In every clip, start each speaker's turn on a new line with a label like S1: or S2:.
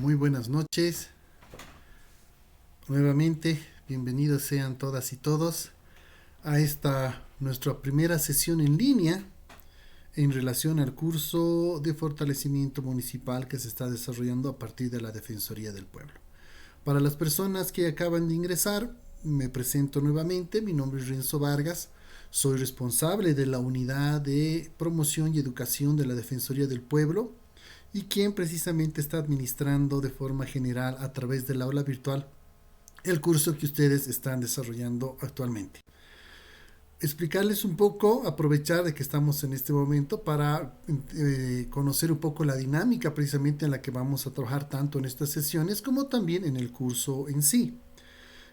S1: Muy buenas noches. Nuevamente, bienvenidos sean todas y todos a esta nuestra primera sesión en línea en relación al curso de fortalecimiento municipal que se está desarrollando a partir de la Defensoría del Pueblo. Para las personas que acaban de ingresar, me presento nuevamente. Mi nombre es Renzo Vargas. Soy responsable de la unidad de promoción y educación de la Defensoría del Pueblo y quien precisamente está administrando de forma general a través del aula virtual el curso que ustedes están desarrollando actualmente. Explicarles un poco, aprovechar de que estamos en este momento para conocer un poco la dinámica precisamente en la que vamos a trabajar tanto en estas sesiones como también en el curso en sí.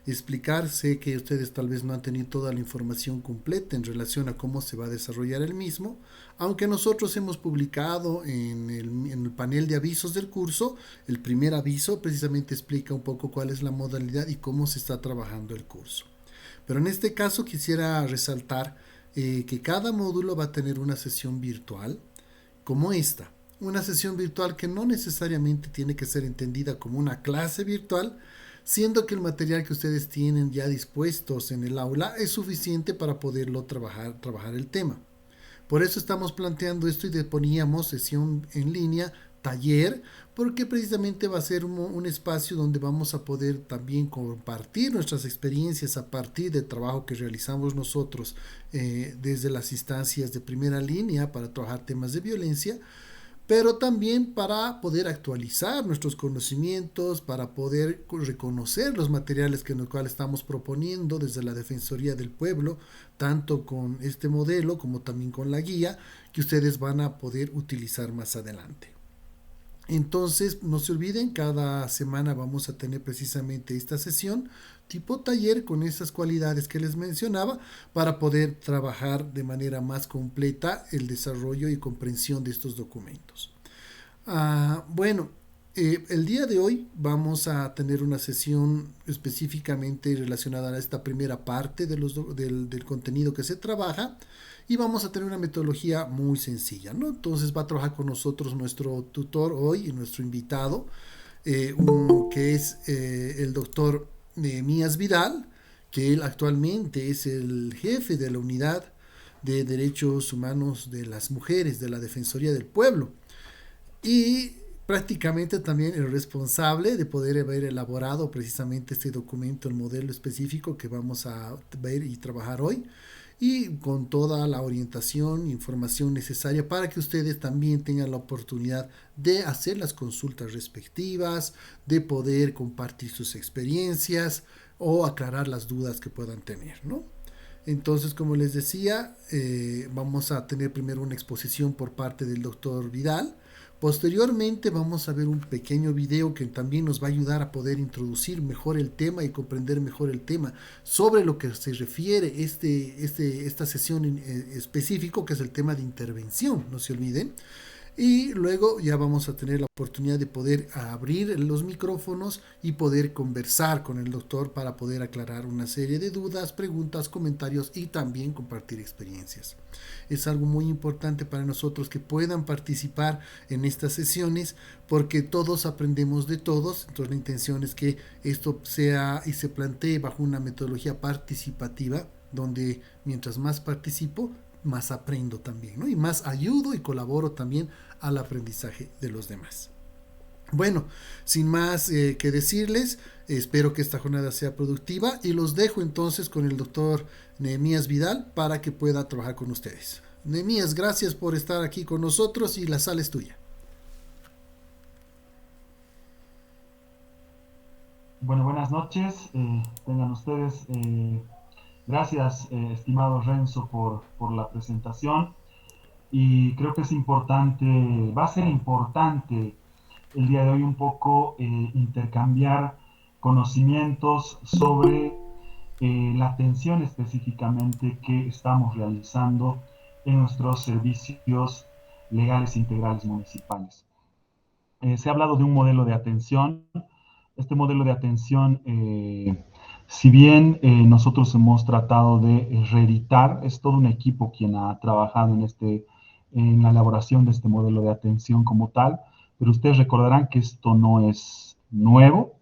S1: Explicar, sé que ustedes tal vez no han tenido toda la información completa en relación a cómo se va a desarrollar el mismo, aunque nosotros hemos publicado en el panel de avisos del curso. El primer aviso precisamente explica un poco cuál es la modalidad y cómo se está trabajando el curso. Pero en este caso quisiera resaltar que cada módulo va a tener una sesión virtual como esta. Una sesión virtual que no necesariamente tiene que ser entendida como una clase virtual, siendo que el material que ustedes tienen ya dispuestos en el aula es suficiente para poderlo trabajar el tema. Por eso estamos planteando esto y poníamos sesión en línea, taller, porque precisamente va a ser un espacio donde vamos a poder también compartir nuestras experiencias a partir del trabajo que realizamos nosotros desde las instancias de primera línea para trabajar temas de violencia, pero también para poder actualizar nuestros conocimientos, para poder reconocer los materiales que en los cuales estamos proponiendo desde la Defensoría del Pueblo, tanto con este modelo como también con la guía que ustedes van a poder utilizar más adelante. Entonces, no se olviden, cada semana vamos a tener precisamente esta sesión tipo taller con esas cualidades que les mencionaba para poder trabajar de manera más completa el desarrollo y comprensión de estos documentos. Bueno, el día de hoy vamos a tener una sesión específicamente relacionada a esta primera parte del contenido que se trabaja y vamos a tener una metodología muy sencilla, ¿no? Entonces va a trabajar con nosotros nuestro tutor hoy y nuestro invitado, que es el doctor Nehemías Vidal, que él actualmente es el jefe de la unidad de derechos humanos de las mujeres de la Defensoría del Pueblo y prácticamente también el responsable de poder haber elaborado precisamente este documento, el modelo específico que vamos a ver y trabajar hoy, y con toda la orientación e información necesaria para que ustedes también tengan la oportunidad de hacer las consultas respectivas, de poder compartir sus experiencias o aclarar las dudas que puedan tener, ¿no? Entonces, como les decía, vamos a tener primero una exposición por parte del doctor Vidal. Posteriormente vamos a ver un pequeño video que también nos va a ayudar a poder introducir mejor el tema y comprender mejor el tema sobre lo que se refiere esta sesión en específico, que es el tema de intervención, no se olviden. Y luego ya vamos a tener la oportunidad de poder abrir los micrófonos y poder conversar con el doctor para poder aclarar una serie de dudas, preguntas, comentarios y también compartir experiencias. Es algo muy importante para nosotros que puedan participar en estas sesiones porque todos aprendemos de todos. Entonces la intención es que esto sea y se plantee bajo una metodología participativa donde mientras más participo, más aprendo también, ¿no? Y más ayudo y colaboro también al aprendizaje de los demás. Bueno, sin más que decirles, espero que esta jornada sea productiva y los dejo entonces con el doctor Nehemías Vidal para que pueda trabajar con ustedes. Nehemías, gracias por estar aquí con nosotros y la sala es tuya.
S2: Bueno, buenas noches. Tengan ustedes. Gracias, estimado Renzo, por la presentación. Y creo que es importante, va a ser importante el día de hoy un poco intercambiar conocimientos sobre la atención específicamente que estamos realizando en nuestros servicios legales integrales municipales. Se ha hablado de un modelo de atención. Este modelo de atención, si bien nosotros hemos tratado de reeditar, es todo un equipo quien ha trabajado en la elaboración de este modelo de atención como tal, pero ustedes recordarán que esto no es nuevo.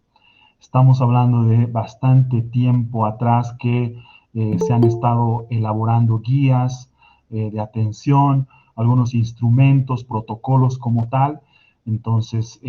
S2: Estamos hablando de bastante tiempo atrás que se han estado elaborando guías de atención, algunos instrumentos, protocolos como tal. Entonces,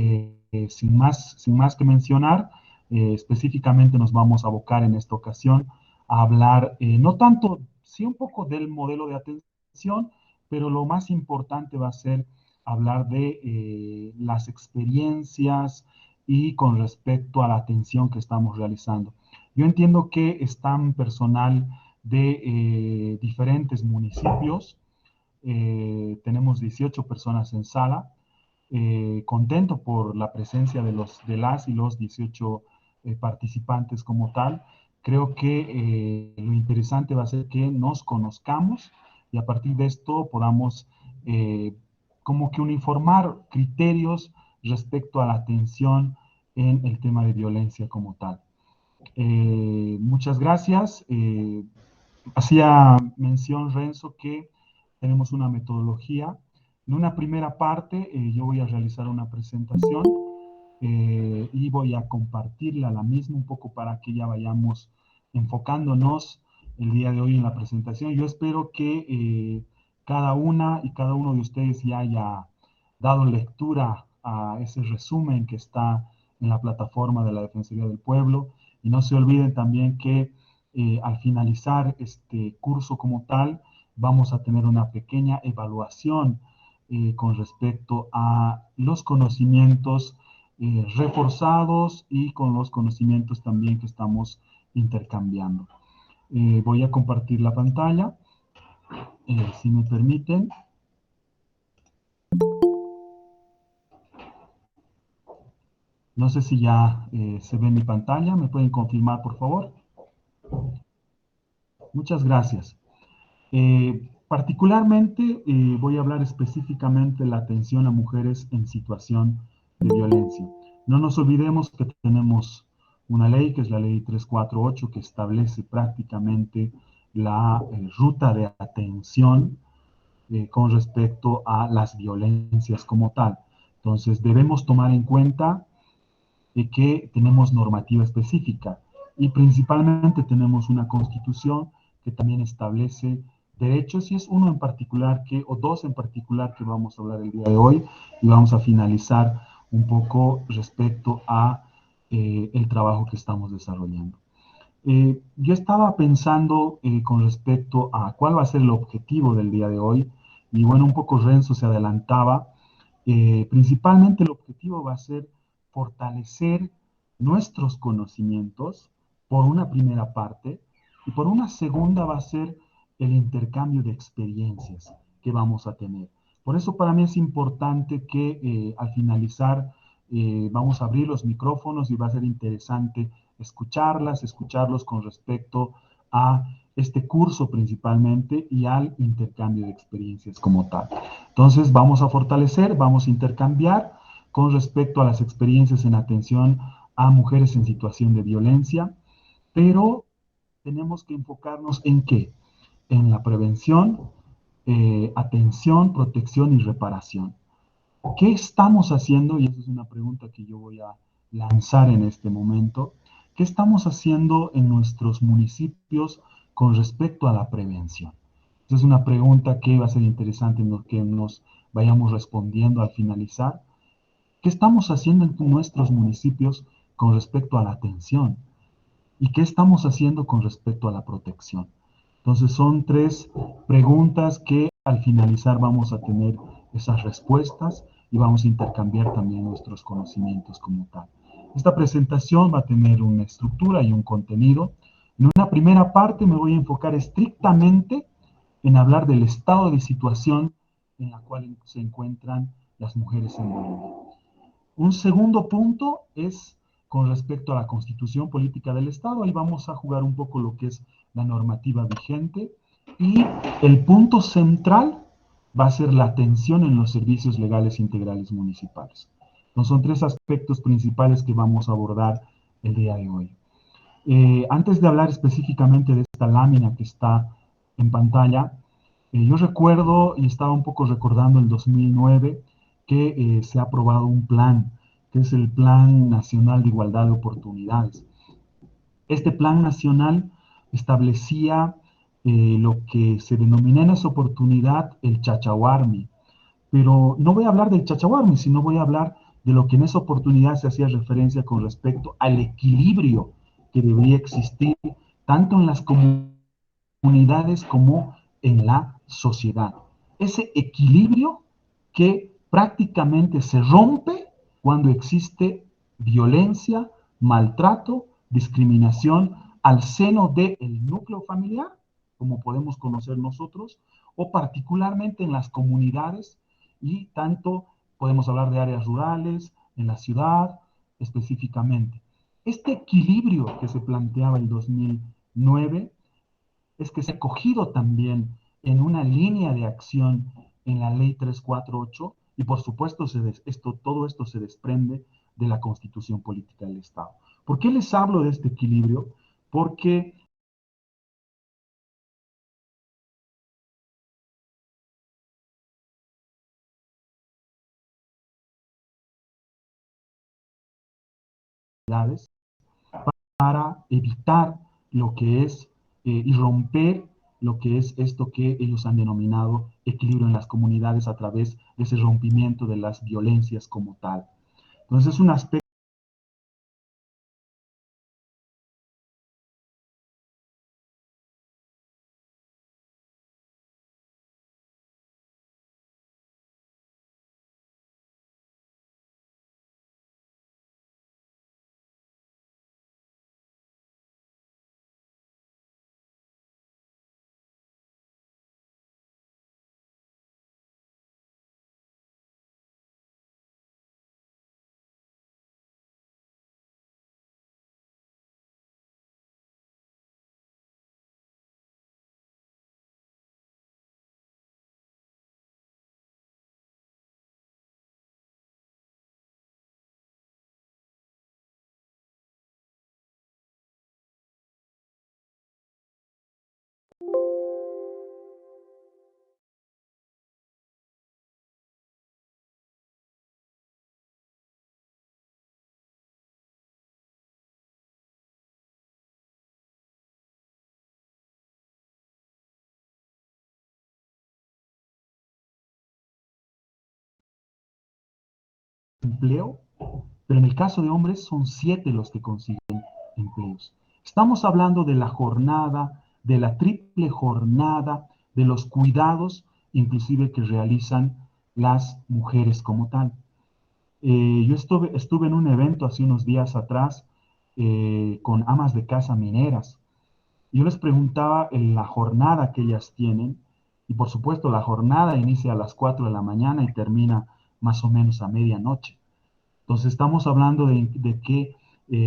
S2: sin más que mencionar, específicamente nos vamos a abocar en esta ocasión a hablar no tanto, sí un poco del modelo de atención, pero lo más importante va a ser hablar de las experiencias y con respecto a la atención que estamos realizando. Yo entiendo que están personal de diferentes municipios, tenemos 18 personas en sala, contento por la presencia de las y los 18 participantes como tal. Creo que lo interesante va a ser que nos conozcamos y a partir de esto podamos como que uniformar criterios respecto a la atención en el tema de violencia como tal. Muchas gracias. Hacía mención, Renzo, que tenemos una metodología. En una primera parte, yo voy a realizar una presentación y voy a compartirla la misma un poco para que ya vayamos enfocándonos el día de hoy en la presentación. Yo espero que cada una y cada uno de ustedes ya haya dado lectura a ese resumen que está en la plataforma de la Defensoría del Pueblo. Y no se olviden también que al finalizar este curso como tal, vamos a tener una pequeña evaluación con respecto a los conocimientos reforzados y con los conocimientos también que estamos intercambiando. Voy a compartir la pantalla, si me permiten. No sé si ya se ve mi pantalla, ¿me pueden confirmar, por favor? Muchas gracias. Particularmente voy a hablar específicamente de la atención a mujeres en situación de violencia. No nos olvidemos que tenemos una ley, que es la ley 348, que establece prácticamente la ruta de atención con respecto a las violencias como tal. Entonces debemos tomar en cuenta que tenemos normativa específica y principalmente tenemos una constitución que también establece derechos y es uno en particular que, o dos en particular que vamos a hablar el día de hoy y vamos a finalizar un poco respecto a el trabajo que estamos desarrollando. Yo estaba pensando con respecto a cuál va a ser el objetivo del día de hoy y bueno, un poco Renzo se adelantaba. Principalmente el objetivo va a ser fortalecer nuestros conocimientos por una primera parte y por una segunda va a ser el intercambio de experiencias que vamos a tener. Por eso para mí es importante que al finalizar vamos a abrir los micrófonos y va a ser interesante escucharlos con respecto a este curso principalmente y al intercambio de experiencias como tal. Entonces vamos a fortalecer, vamos a intercambiar con respecto a las experiencias en atención a mujeres en situación de violencia, pero tenemos que enfocarnos en qué? En la prevención, atención, protección y reparación. ¿Qué estamos haciendo? Y esa es una pregunta que yo voy a lanzar en este momento. ¿Qué estamos haciendo en nuestros municipios con respecto a la prevención? Esa es una pregunta que va a ser interesante en lo que nos vayamos respondiendo al finalizar. ¿Qué estamos haciendo en nuestros municipios con respecto a la atención? ¿Y qué estamos haciendo con respecto a la protección? Entonces son tres preguntas que al finalizar vamos a tener esas respuestas y vamos a intercambiar también nuestros conocimientos como tal. Esta presentación va a tener una estructura y un contenido. En una primera parte me voy a enfocar estrictamente en hablar del estado de situación en la cual se encuentran las mujeres en Bolivia. Un segundo punto es con respecto a la Constitución Política del Estado. Ahí vamos a jugar un poco lo que es la normativa vigente. Y el punto central va a ser la atención en los servicios legales integrales municipales. Entonces, son tres aspectos principales que vamos a abordar el día de hoy. Antes de hablar específicamente de esta lámina que está en pantalla, yo recuerdo y estaba un poco recordando el 2009, que se ha aprobado un plan, que es el Plan Nacional de Igualdad de Oportunidades. Este plan nacional establecía lo que se denomina en esa oportunidad el chachahuarmi, pero no voy a hablar del chachahuarmi, sino voy a hablar de lo que en esa oportunidad se hacía referencia con respecto al equilibrio que debería existir tanto en las comunidades como en la sociedad. Ese equilibrio que prácticamente se rompe cuando existe violencia, maltrato, discriminación al seno del núcleo familiar, como podemos conocer nosotros, o particularmente en las comunidades, y tanto podemos hablar de áreas rurales, en la ciudad específicamente. Este equilibrio que se planteaba en 2009 es que se ha cogido también en una línea de acción en la ley 348 y por supuesto todo esto se desprende de la Constitución Política del Estado. ¿Por qué les hablo de este equilibrio? Porque para evitar lo que es y romper lo que es esto que ellos han denominado equilibrio en las comunidades a través de ese rompimiento de las violencias como tal. Entonces es un aspecto de empleo, pero en el caso de hombres son 7 los que consiguen empleos. Estamos hablando de la jornada, de la triple jornada, de los cuidados, inclusive que realizan las mujeres como tal. Yo estuve en un evento hace unos días atrás con amas de casa mineras. Yo les preguntaba en la jornada que ellas tienen, y por supuesto la jornada inicia a las 4 de la mañana y termina más o menos a medianoche. Entonces estamos hablando de que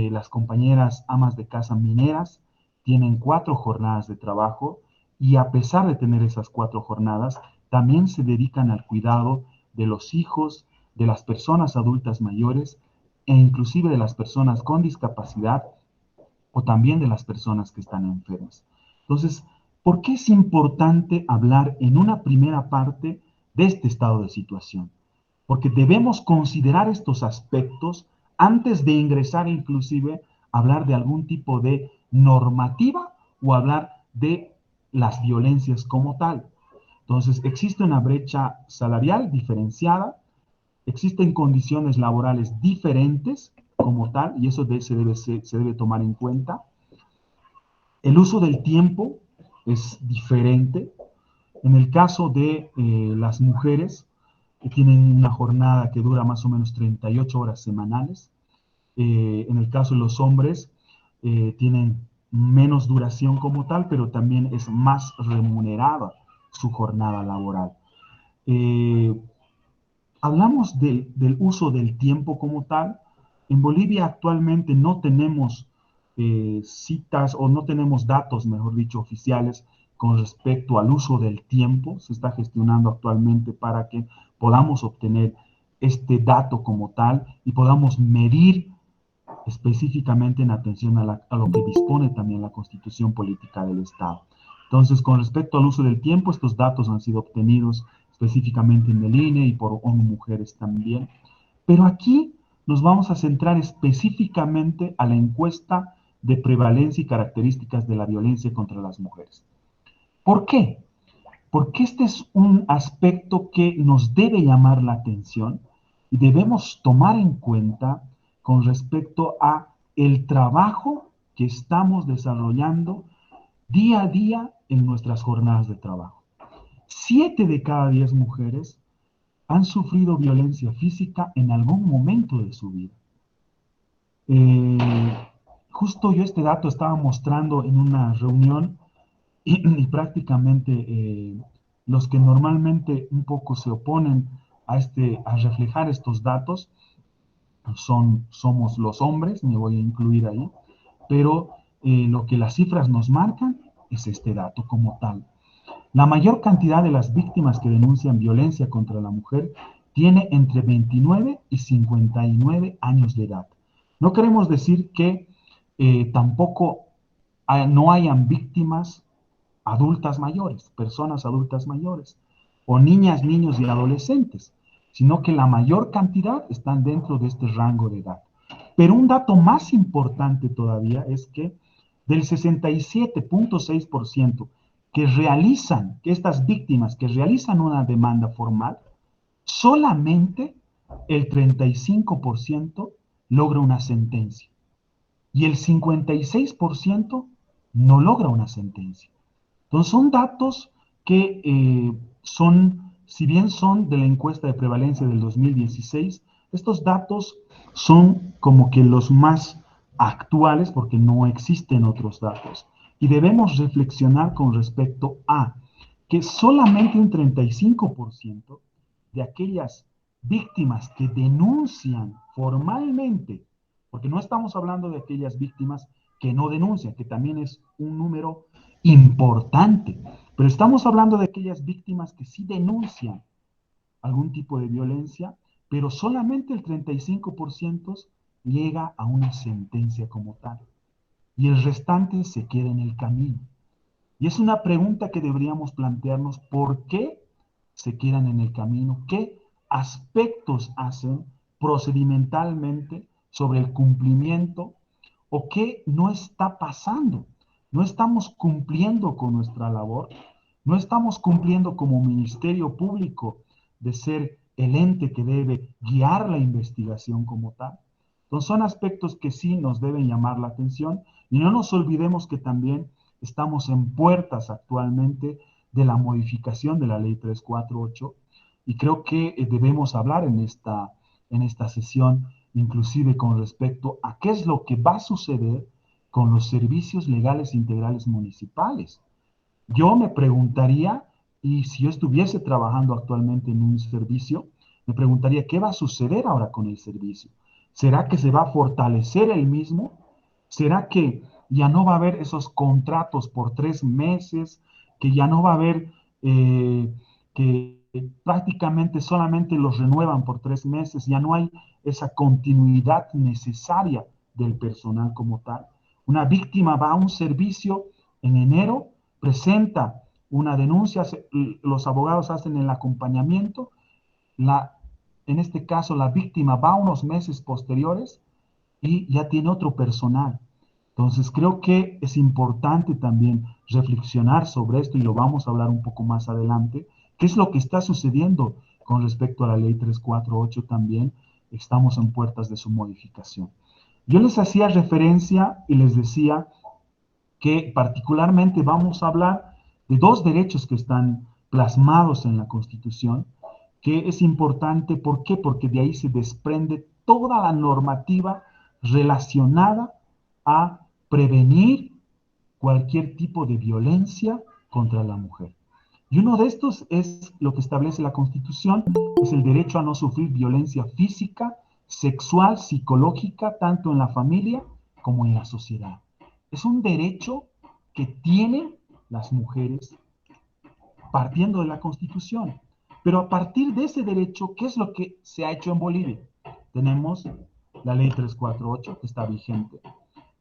S2: las compañeras amas de casa mineras tienen 4 jornadas de trabajo y a pesar de tener esas 4 jornadas, también se dedican al cuidado de los hijos, de las personas adultas mayores e inclusive de las personas con discapacidad o también de las personas que están enfermas. Entonces, ¿por qué es importante hablar en una primera parte de este estado de situación? Porque debemos considerar estos aspectos antes de ingresar inclusive a hablar de algún tipo de normativa o hablar de las violencias como tal. Entonces, existe una brecha salarial diferenciada, existen condiciones laborales diferentes como tal, y eso se debe tomar en cuenta. El uso del tiempo es diferente. En el caso de las mujeres, que tienen una jornada que dura más o menos 38 horas semanales. En el caso de los hombres, tienen menos duración como tal, pero también es más remunerada su jornada laboral. Eh, Hablamos del uso del tiempo como tal. En Bolivia actualmente no tenemos citas o no tenemos datos, mejor dicho, oficiales con respecto al uso del tiempo. Se está gestionando actualmente para que podamos obtener este dato como tal y podamos medir específicamente en atención a lo que dispone también la Constitución Política del Estado. Entonces, con respecto al uso del tiempo, estos datos han sido obtenidos específicamente en el INE y por ONU Mujeres también. Pero aquí nos vamos a centrar específicamente a la encuesta de prevalencia y características de la violencia contra las mujeres. ¿Por qué? Porque este es un aspecto que nos debe llamar la atención y debemos tomar en cuenta con respecto a el trabajo que estamos desarrollando día a día en nuestras jornadas de trabajo. 7 de cada 10 mujeres han sufrido violencia física en algún momento de su vida. Justo yo este dato estaba mostrando en una reunión y prácticamente los que normalmente un poco se oponen a reflejar estos datos somos los hombres, me voy a incluir ahí, pero lo que las cifras nos marcan es este dato como tal. La mayor cantidad de las víctimas que denuncian violencia contra la mujer tiene entre 29 y 59 años de edad. No queremos decir que tampoco no hayan víctimas adultas mayores, personas adultas mayores, o niñas, niños y adolescentes, sino que la mayor cantidad están dentro de este rango de edad. Pero un dato más importante todavía es que del 67.6% que estas víctimas que realizan una demanda formal, solamente el 35% logra una sentencia y el 56% no logra una sentencia. Entonces son datos que si bien son de la encuesta de prevalencia del 2016, estos datos son como que los más actuales porque no existen otros datos. Y debemos reflexionar con respecto a que solamente un 35% de aquellas víctimas que denuncian formalmente, porque no estamos hablando de aquellas víctimas que no denuncian, que también es un número importante, pero estamos hablando de aquellas víctimas que sí denuncian algún tipo de violencia, pero solamente el 35% llega a una sentencia como tal, y el restante se queda en el camino. Y es una pregunta que deberíamos plantearnos: ¿por qué se quedan en el camino? ¿Qué aspectos hacen procedimentalmente sobre el cumplimiento o qué no está pasando? No estamos cumpliendo con nuestra labor, no estamos cumpliendo como Ministerio Público de ser el ente que debe guiar la investigación como tal. Entonces son aspectos que sí nos deben llamar la atención y no nos olvidemos que también estamos en puertas actualmente de la modificación de la ley 348 y creo que debemos hablar en esta sesión inclusive con respecto a qué es lo que va a suceder con los servicios legales integrales municipales. Yo me preguntaría, y si yo estuviese trabajando actualmente en un servicio, me preguntaría qué va a suceder ahora con el servicio. ¿Será que se va a fortalecer el mismo? ¿Será que ya no va a haber esos contratos por 3 meses? ¿Que ya no va a haber que prácticamente solamente los renuevan por 3 meses? Ya no hay esa continuidad necesaria del personal como tal. Una víctima va a un servicio en enero, presenta una denuncia, los abogados hacen el acompañamiento, en este caso la víctima va unos meses posteriores y ya tiene otro personal. Entonces creo que es importante también reflexionar sobre esto y lo vamos a hablar un poco más adelante. ¿Qué es lo que está sucediendo con respecto a la ley 348 también? Estamos en puertas de su modificación. Yo les hacía referencia y les decía que particularmente vamos a hablar de 2 derechos que están plasmados en la Constitución, que es importante. ¿Por qué? Porque de ahí se desprende toda la normativa relacionada a prevenir cualquier tipo de violencia contra la mujer. Y uno de estos es lo que establece la Constitución, es el derecho a no sufrir violencia física, sexual, psicológica, tanto en la familia como en la sociedad. Es un derecho que tienen las mujeres partiendo de la Constitución. Pero a partir de ese derecho, ¿qué es lo que se ha hecho en Bolivia? Tenemos la ley 348 que está vigente.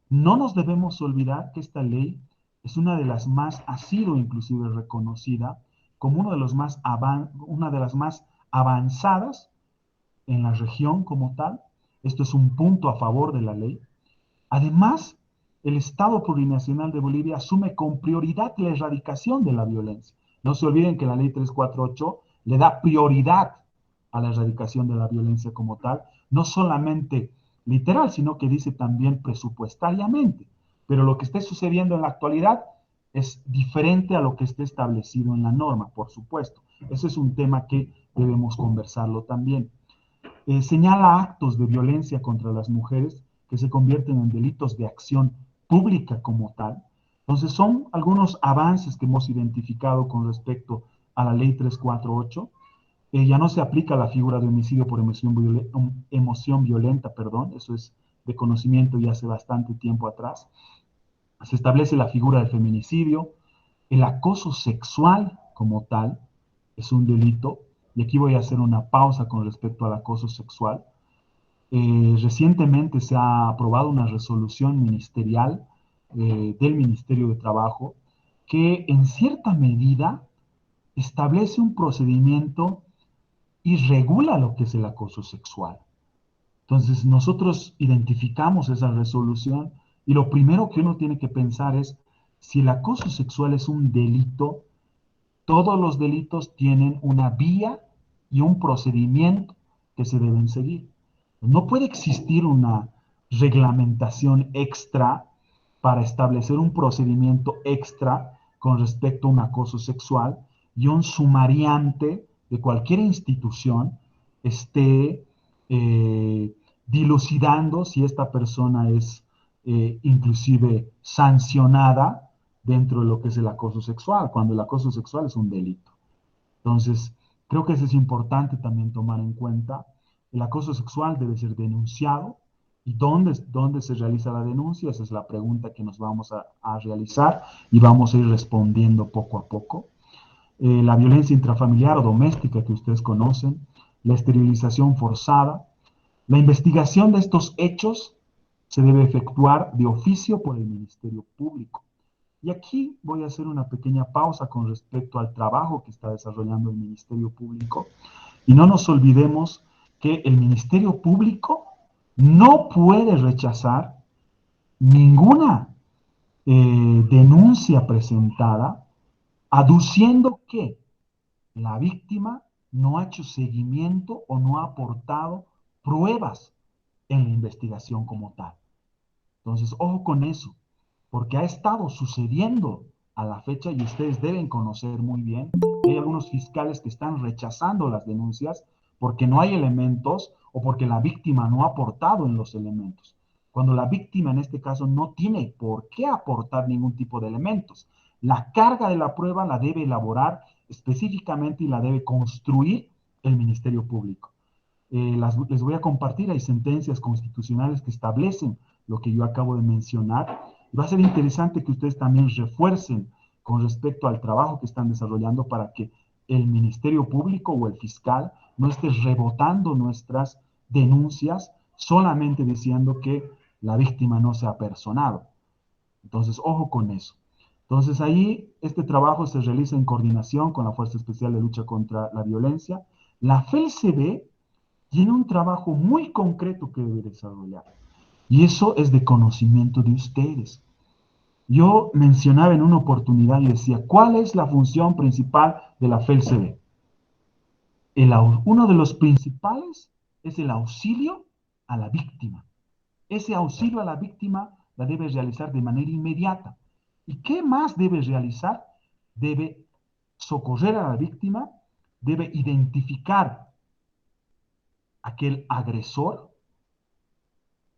S2: No nos debemos olvidar que esta ley es una de las más, ha sido inclusive reconocida como una de las más avanzadas en la región como tal. Esto es un punto a favor de la ley. Además, el Estado Plurinacional de Bolivia asume con prioridad la erradicación de la violencia. No se olviden que la ley 348 le da prioridad a la erradicación de la violencia como tal, no solamente literal, sino que dice también presupuestariamente. Pero lo que esté sucediendo en la actualidad es diferente a lo que esté establecido en la norma, por supuesto. Ese es un tema que debemos conversarlo también. Señala actos de violencia contra las mujeres que se convierten en delitos de acción pública como tal. Entonces son algunos avances que hemos identificado con respecto a la ley 348. Ya no se aplica la figura de homicidio por emoción violenta, perdón, eso es de conocimiento ya hace bastante tiempo atrás. Se establece la figura del feminicidio, el acoso sexual como tal es un delito, y aquí voy a hacer una pausa con respecto al acoso sexual. Recientemente se ha aprobado una resolución ministerial del Ministerio de Trabajo que en cierta medida establece un procedimiento y regula lo que es el acoso sexual. Entonces nosotros identificamos esa resolución y lo primero que uno tiene que pensar es si el acoso sexual es un delito. Todos los delitos tienen una vía y un procedimiento que se deben seguir. No puede existir una reglamentación extra para establecer un procedimiento extra con respecto a un acoso sexual y un sumariante de cualquier institución esté dilucidando si esta persona es inclusive sancionada dentro de lo que es el acoso sexual, cuando el acoso sexual es un delito. Entonces, creo que eso es importante también tomar en cuenta. El acoso sexual debe ser denunciado. ¿Y dónde se realiza la denuncia? Esa es la pregunta que nos vamos a realizar y vamos a ir respondiendo poco a poco. La violencia intrafamiliar o doméstica que ustedes conocen, la esterilización forzada. La investigación de estos hechos se debe efectuar de oficio por el Ministerio Público. Y aquí voy a hacer una pequeña pausa con respecto al trabajo que está desarrollando el Ministerio Público. Y no nos olvidemos que el Ministerio Público no puede rechazar ninguna denuncia presentada aduciendo que la víctima no ha hecho seguimiento o no ha aportado pruebas en la investigación como tal. Entonces, ojo con eso, porque ha estado sucediendo a la fecha y ustedes deben conocer muy bien que hay algunos fiscales que están rechazando las denuncias porque no hay elementos o porque la víctima no ha aportado en los elementos. Cuando la víctima en este caso no tiene por qué aportar ningún tipo de elementos. La carga de la prueba la debe elaborar específicamente y la debe construir el Ministerio Público. Les voy a compartir, hay sentencias constitucionales que establecen lo que yo acabo de mencionar. Va a ser interesante que ustedes también refuercen con respecto al trabajo que están desarrollando para que el Ministerio Público o el fiscal no esté rebotando nuestras denuncias solamente diciendo que la víctima no se ha personado. Entonces, ojo con eso. Entonces, ahí este trabajo se realiza en coordinación con la Fuerza Especial de Lucha contra la Violencia. La FELCB tiene un trabajo muy concreto que debe desarrollar. Y eso es de conocimiento de ustedes. Yo mencionaba en una oportunidad y decía, ¿cuál es la función principal de la FELCB? Uno de los principales es el auxilio a la víctima. Ese auxilio a la víctima la debe realizar de manera inmediata. ¿Y qué más debe realizar? Debe socorrer a la víctima, debe identificar aquel agresor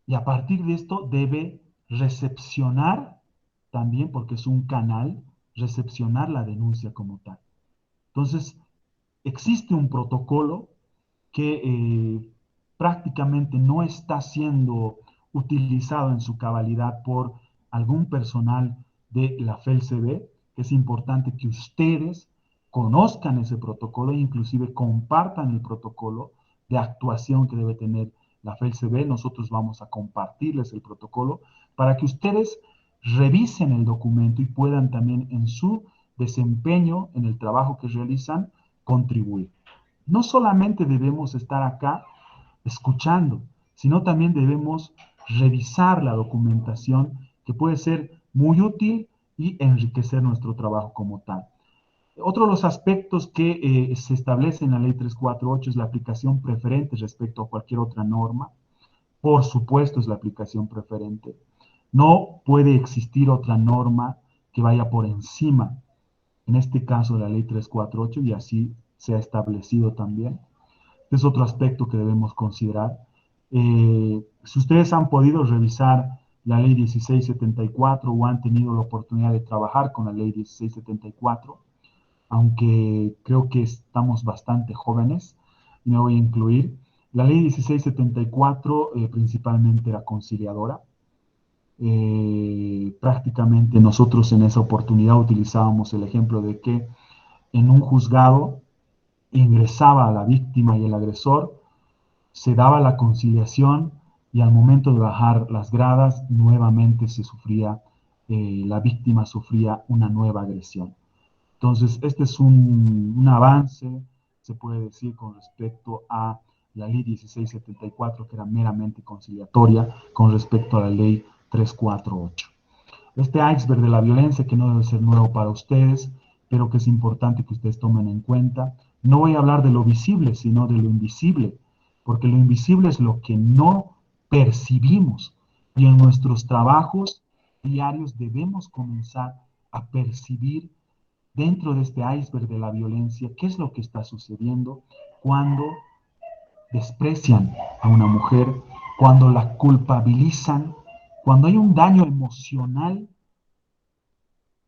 S2: y a partir de esto debe recepcionar también, porque es un canal, recepcionar la denuncia como tal. Entonces, existe un protocolo que prácticamente no está siendo utilizado en su cabalidad por algún personal de la FELCB. Es importante que ustedes conozcan ese protocolo e inclusive compartan el protocolo de actuación que debe tener la FELCB. Nosotros vamos a compartirles el protocolo para que ustedes revisen el documento y puedan también en su desempeño en el trabajo que realizan, contribuir. No solamente debemos estar acá escuchando, sino también debemos revisar la documentación que puede ser muy útil y enriquecer nuestro trabajo como tal. Otro de los aspectos que se establece en la ley 348 es la aplicación preferente respecto a cualquier otra norma. Por supuesto es la aplicación preferente. No puede existir otra norma que vaya por encima, en este caso la ley 348, y así se ha establecido también. Este es otro aspecto que debemos considerar. Si ustedes han podido revisar la ley 1674 o han tenido la oportunidad de trabajar con la ley 1674, aunque creo que estamos bastante jóvenes, me voy a incluir. La ley 1674 principalmente era conciliadora. Prácticamente nosotros en esa oportunidad utilizábamos el ejemplo de que en un juzgado ingresaba a la víctima y el agresor, se daba la conciliación y al momento de bajar las gradas nuevamente la víctima sufría una nueva agresión. Entonces, este es un avance, se puede decir, con respecto a la ley 1674, que era meramente conciliatoria, con respecto a la ley 348. Este iceberg de la violencia, que no debe ser nuevo para ustedes, pero que es importante que ustedes tomen en cuenta. No voy a hablar de lo visible, sino de lo invisible, porque lo invisible es lo que no percibimos. Y en nuestros trabajos diarios debemos comenzar a percibir dentro de este iceberg de la violencia qué es lo que está sucediendo cuando desprecian a una mujer, cuando la culpabilizan, cuando hay un daño emocional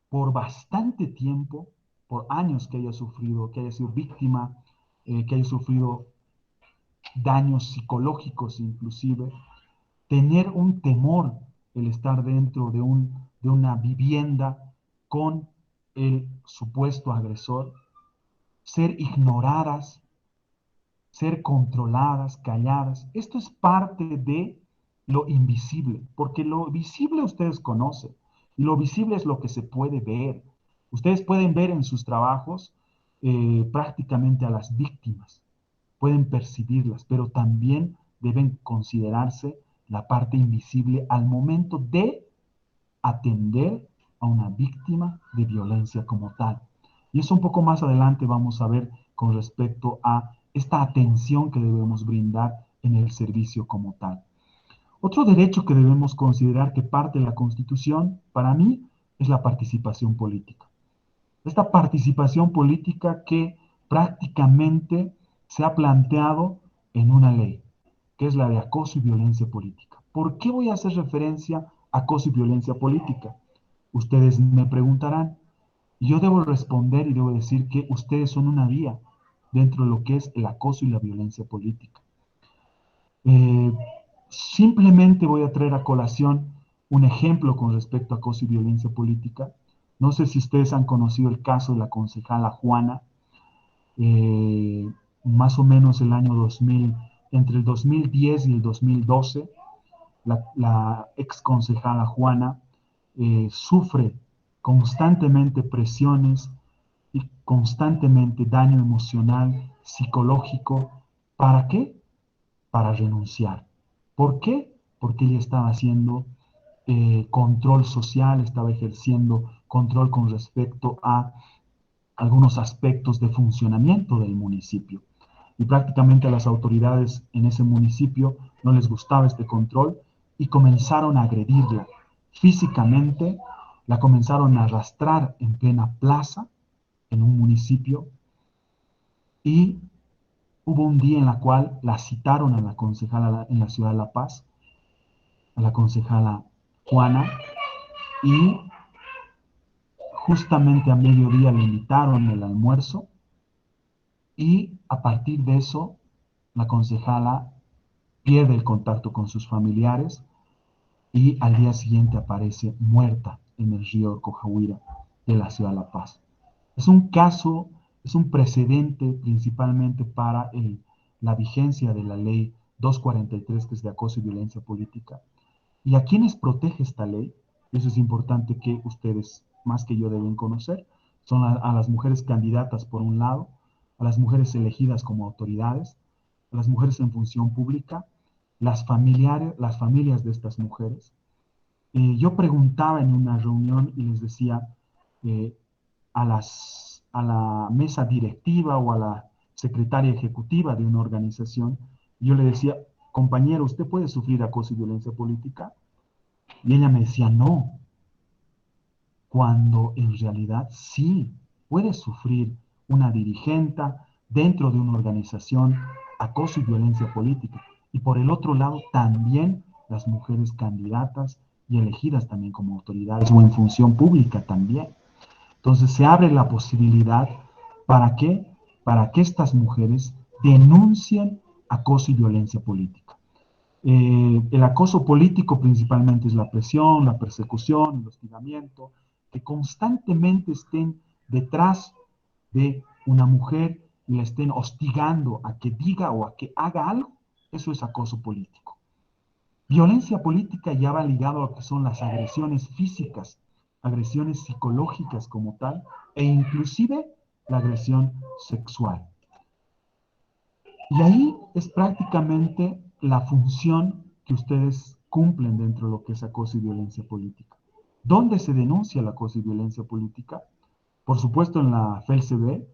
S2: por bastante tiempo, por años que haya sufrido, que haya sido víctima, que haya sufrido daños psicológicos inclusive, tener un temor el estar dentro de una vivienda con el supuesto agresor, ser ignoradas, ser controladas, calladas. Esto es parte de lo invisible, porque lo visible ustedes conocen y lo visible es lo que se puede ver. Ustedes pueden ver en sus trabajos prácticamente a las víctimas, pueden percibirlas, pero también deben considerarse la parte invisible al momento de atender a una víctima de violencia como tal. Y eso un poco más adelante vamos a ver con respecto a esta atención que debemos brindar en el servicio como tal. Otro derecho que debemos considerar que parte de la Constitución, para mí, es la participación política. Esta participación política que prácticamente se ha planteado en una ley, que es la de acoso y violencia política. ¿Por qué voy a hacer referencia a acoso y violencia política? Ustedes me preguntarán, y yo debo responder y debo decir que ustedes son una vía dentro de lo que es el acoso y la violencia política. Eh, Simplemente voy a traer a colación un ejemplo con respecto a acoso y violencia política. No sé si ustedes han conocido el caso de la concejala Juana, más o menos el año 2000, entre el 2010 y el 2012, la ex concejala Juana sufre constantemente presiones y constantemente daño emocional, psicológico. ¿Para qué? Para renunciar. ¿Por qué? Porque ella estaba haciendo control social, estaba ejerciendo control con respecto a algunos aspectos de funcionamiento del municipio. Y prácticamente a las autoridades en ese municipio no les gustaba este control y comenzaron a agredirla físicamente, la comenzaron a arrastrar en plena plaza en un municipio y hubo un día en la cual la citaron a la concejala en la ciudad de La Paz, a la concejala Juana, y justamente a mediodía le invitaron el almuerzo y a partir de eso la concejala pierde el contacto con sus familiares y al día siguiente aparece muerta en el río Cojahuira de la ciudad de La Paz. Es un caso, es un precedente principalmente para la vigencia de la ley 243, que es de acoso y violencia política. ¿Y a quiénes protege esta ley? Eso es importante que ustedes, más que yo, deben conocer. Son a las mujeres candidatas por un lado, a las mujeres elegidas como autoridades, a las mujeres en función pública, las familias de estas mujeres. Yo preguntaba en una reunión y les decía eh, a la mesa directiva o a la secretaria ejecutiva de una organización, yo le decía, compañero, ¿usted puede sufrir acoso y violencia política? Y ella me decía, no, cuando en realidad sí puede sufrir una dirigente dentro de una organización acoso y violencia política. Y por el otro lado, también las mujeres candidatas y elegidas también como autoridades o en función pública también. Entonces se abre la posibilidad para que, para que estas mujeres denuncien acoso y violencia política. El acoso político principalmente es la presión, la persecución, el hostigamiento, que constantemente estén detrás de una mujer y la estén hostigando a que diga o a que haga algo, eso es acoso político. Violencia política ya va ligado a lo que son las agresiones físicas, agresiones psicológicas como tal, e inclusive la agresión sexual. Y ahí es prácticamente la función que ustedes cumplen dentro de lo que es acoso y violencia política. ¿Dónde se denuncia el acoso y violencia política? Por supuesto en la FELCB,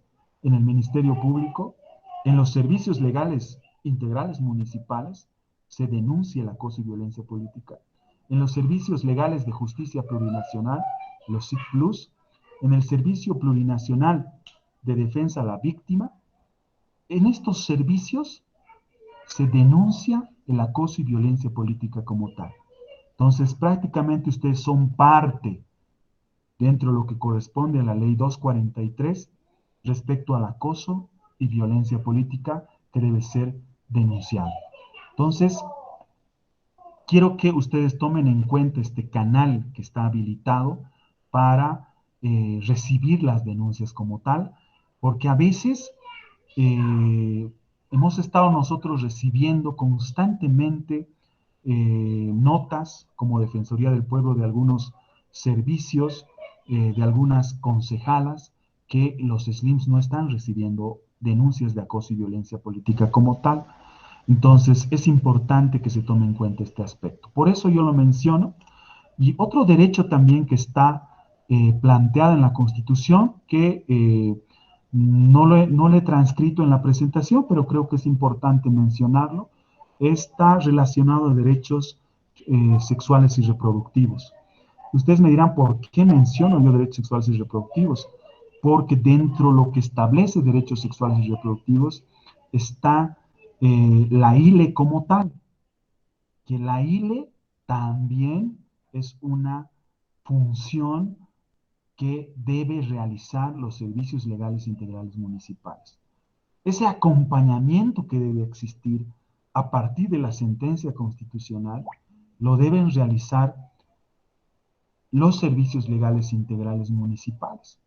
S2: en el Ministerio Público, en los servicios legales integrales municipales, se denuncia el acoso y violencia política. En los servicios legales de justicia plurinacional, los SIC Plus, en el Servicio Plurinacional de Defensa a la Víctima, en estos servicios se denuncia el acoso y violencia política como tal. Entonces, prácticamente ustedes son parte dentro de lo que corresponde a la ley 243 respecto al acoso y violencia política que debe ser denunciado. Entonces, quiero que ustedes tomen en cuenta este canal que está habilitado para recibir las denuncias como tal, porque a veces hemos estado nosotros recibiendo constantemente notas como Defensoría del Pueblo de algunos servicios, de algunas concejalas, que los SLIMs no están recibiendo denuncias de acoso y violencia política como tal. Entonces es importante que se tome en cuenta este aspecto. Por eso yo lo menciono. Y otro derecho también que está planteado en la Constitución, que no lo he transcrito en la presentación, pero creo que es importante mencionarlo, está relacionado a derechos sexuales y reproductivos. Ustedes me dirán, ¿por qué menciono yo derechos sexuales y reproductivos? Porque dentro de lo que establece derechos sexuales y reproductivos está la ILE como tal, que la ILE también es una función que debe realizar los servicios legales integrales municipales. Ese acompañamiento que debe existir a partir de la sentencia constitucional lo deben realizar los servicios legales integrales municipales.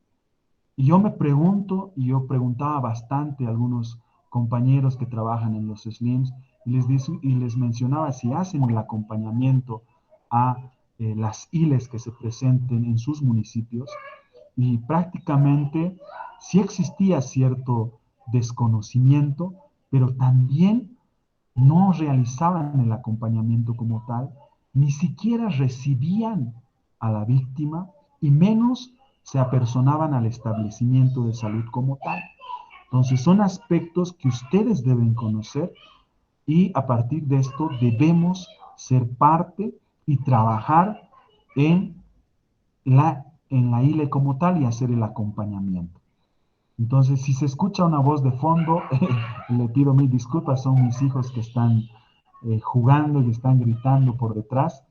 S2: Y yo me pregunto, y yo preguntaba bastante a algunos compañeros que trabajan en los SLIMs, y les mencionaba si hacen el acompañamiento a las ILES que se presenten en sus municipios, y prácticamente sí existía cierto desconocimiento, pero también no realizaban el acompañamiento como tal, ni siquiera recibían a la víctima y menos se apersonaban al establecimiento de salud como tal. Entonces son aspectos que ustedes deben conocer y a partir de esto debemos ser parte y trabajar en la ILE como tal y hacer el acompañamiento. Entonces, si se escucha una voz de fondo, le pido mil disculpas, son mis hijos que están jugando y están gritando por detrás.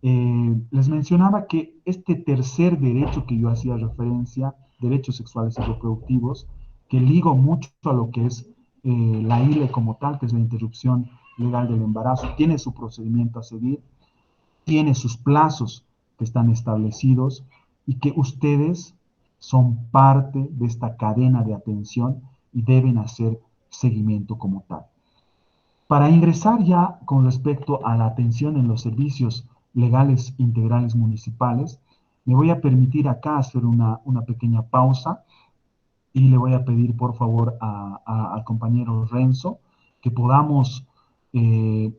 S2: Les mencionaba que este tercer derecho que yo hacía referencia, derechos sexuales y reproductivos, que ligo mucho a lo que es la ILE como tal, que es la interrupción legal del embarazo, tiene su procedimiento a seguir, tiene sus plazos que están establecidos y que ustedes son parte de esta cadena de atención y deben hacer seguimiento como tal. Para ingresar ya con respecto a la atención en los servicios legales integrales municipales, Me voy a permitir acá hacer una pequeña pausa y le voy a pedir por favor al compañero Renzo que podamos eh,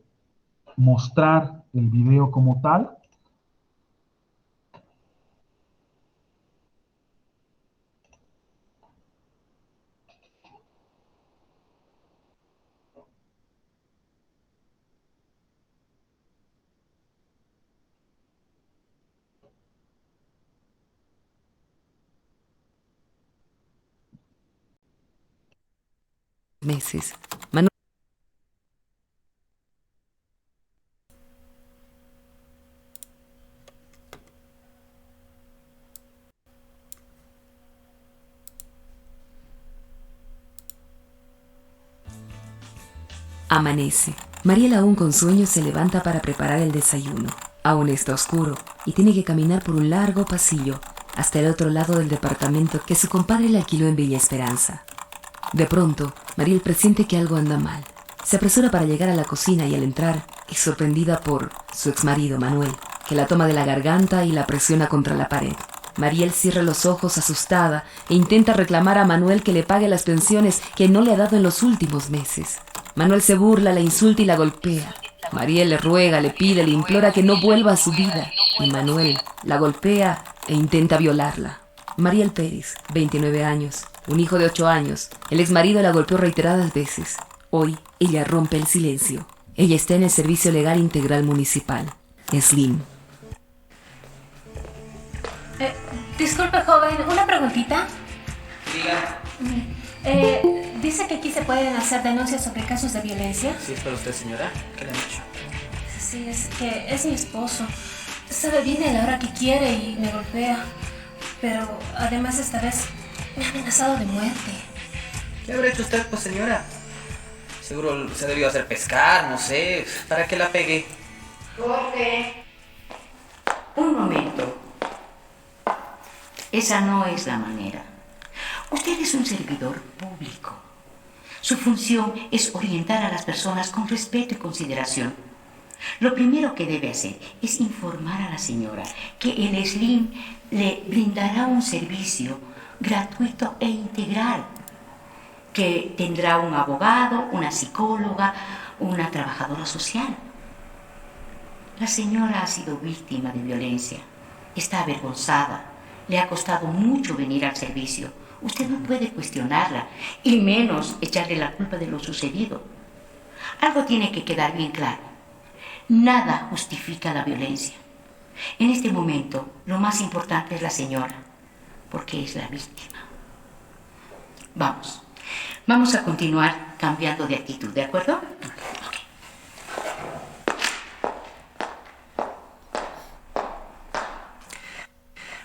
S2: mostrar el video como tal.
S3: Meses. Manuel amanece. Mariel, aún con sueño, se levanta para preparar el desayuno. Aún está oscuro y tiene que caminar por un largo pasillo hasta el otro lado del departamento que su compadre le alquiló en Villa Esperanza. De pronto, Mariel presiente que algo anda mal. Se apresura para llegar a la cocina y al entrar es sorprendida por su exmarido Manuel, que la toma de la garganta y la presiona contra la pared. Mariel cierra los ojos asustada e intenta reclamar a Manuel que le pague las pensiones que no le ha dado en los últimos meses. Manuel se burla, la insulta y la golpea. Mariel le ruega, le pide, le implora que no vuelva a su vida. Y Manuel la golpea e intenta violarla. Mariel Pérez, 29 años, un hijo de 8 años. El exmarido la golpeó reiteradas veces. Hoy, ella rompe el silencio. Ella está en el Servicio Legal Integral Municipal. Slim.
S4: Disculpe, joven, una preguntita.
S5: Diga.
S4: Dice que aquí se pueden hacer denuncias sobre casos de violencia.
S5: ¿Sí es para usted, señora? ¿Qué le han dicho?
S4: Sí, es que es mi esposo. Sabe bien a la hora que quiere y me golpea. Pero además esta vez me ha amenazado de muerte.
S5: ¿Qué habrá hecho usted, pues, señora? Seguro se ha debido hacer pescar, no sé. ¿Para qué la pegué?
S6: Jorge, un momento. Esa no es la manera. Usted es un servidor público. Su función es orientar a las personas con respeto y consideración. Lo primero que debe hacer es informar a la señora que el SLIM le brindará un servicio gratuito e integral, que tendrá un abogado, una psicóloga, una trabajadora social. La señora ha sido víctima de violencia, está avergonzada, le ha costado mucho venir al servicio. Usted no puede cuestionarla, y menos echarle la culpa de lo sucedido. Algo tiene que quedar bien claro. Nada justifica la violencia. En este momento, lo más importante es la señora, porque es la víctima. Vamos a continuar cambiando de actitud, ¿de acuerdo?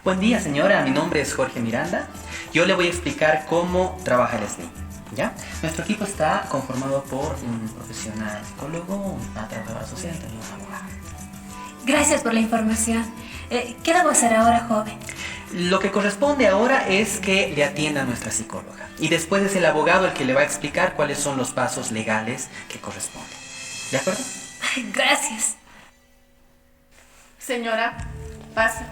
S5: Buen día, señora. Mi nombre es Jorge Miranda. Yo le voy a explicar cómo trabaja el SLIM, ¿ya? Nuestro equipo está conformado por un profesional psicólogo, una trabajadora social y también un abogado.
S4: Gracias por la información. ¿Qué debo hacer ahora, joven?
S5: Lo que corresponde ahora es que le atienda a nuestra psicóloga. Y después es el abogado el que le va a explicar cuáles son los pasos legales que corresponden. ¿De acuerdo?
S4: Gracias.
S7: Señora, pase.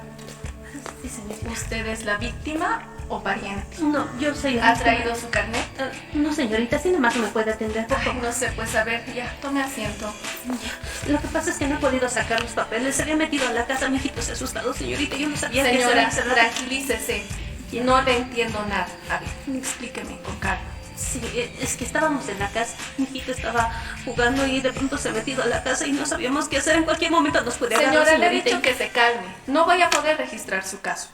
S4: Sí, señorita.
S7: ¿Usted es la víctima o pariente?
S4: No, yo soy...
S7: ¿Ha traído su carnet?
S4: No, señorita, si nomás me puede atender, por
S7: Ay,
S4: favor.
S7: no sé, pues a ver, ya, tome asiento.
S4: Lo que pasa es que no he podido sacar los papeles. Se había metido a la casa, mi hijito se ha asustado, señorita. Yo no sabía que
S7: Señora,
S4: se había
S7: tranquilícese. No le entiendo nada. A ver, explíqueme con calma.
S4: Sí, es que estábamos en la casa. Mi hijito estaba jugando y de pronto se ha metido a la casa y no sabíamos qué hacer. En cualquier momento nos puede agarrar,
S7: Señora, le he
S4: señorita.
S7: dicho que se calme. No voy a poder registrar su caso.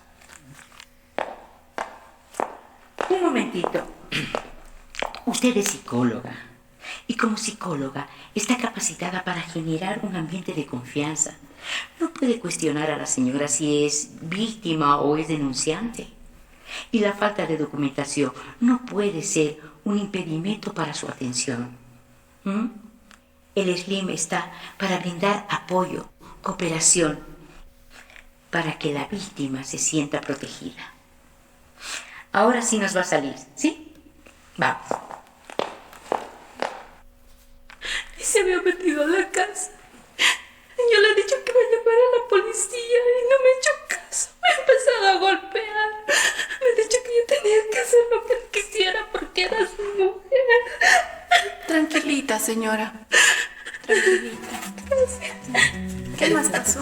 S6: Un momentito. Usted es psicóloga y como psicóloga está capacitada para generar un ambiente de confianza. No puede cuestionar a la señora si es víctima o es denunciante. Y la falta de documentación no puede ser un impedimento para su atención. El SLIM está para brindar apoyo, cooperación, para que la víctima se sienta protegida. Ahora sí nos va a salir, ¿sí? Vamos.
S4: Y se había metido a la casa. Yo le he dicho que va a llamar a la policía y no me ha hecho caso. Me ha empezado a golpear. Me ha dicho que yo tenía que hacer lo que él quisiera porque era su mujer.
S7: Tranquilita, señora. Tranquilita.
S4: Gracias.
S7: ¿Qué más pasó?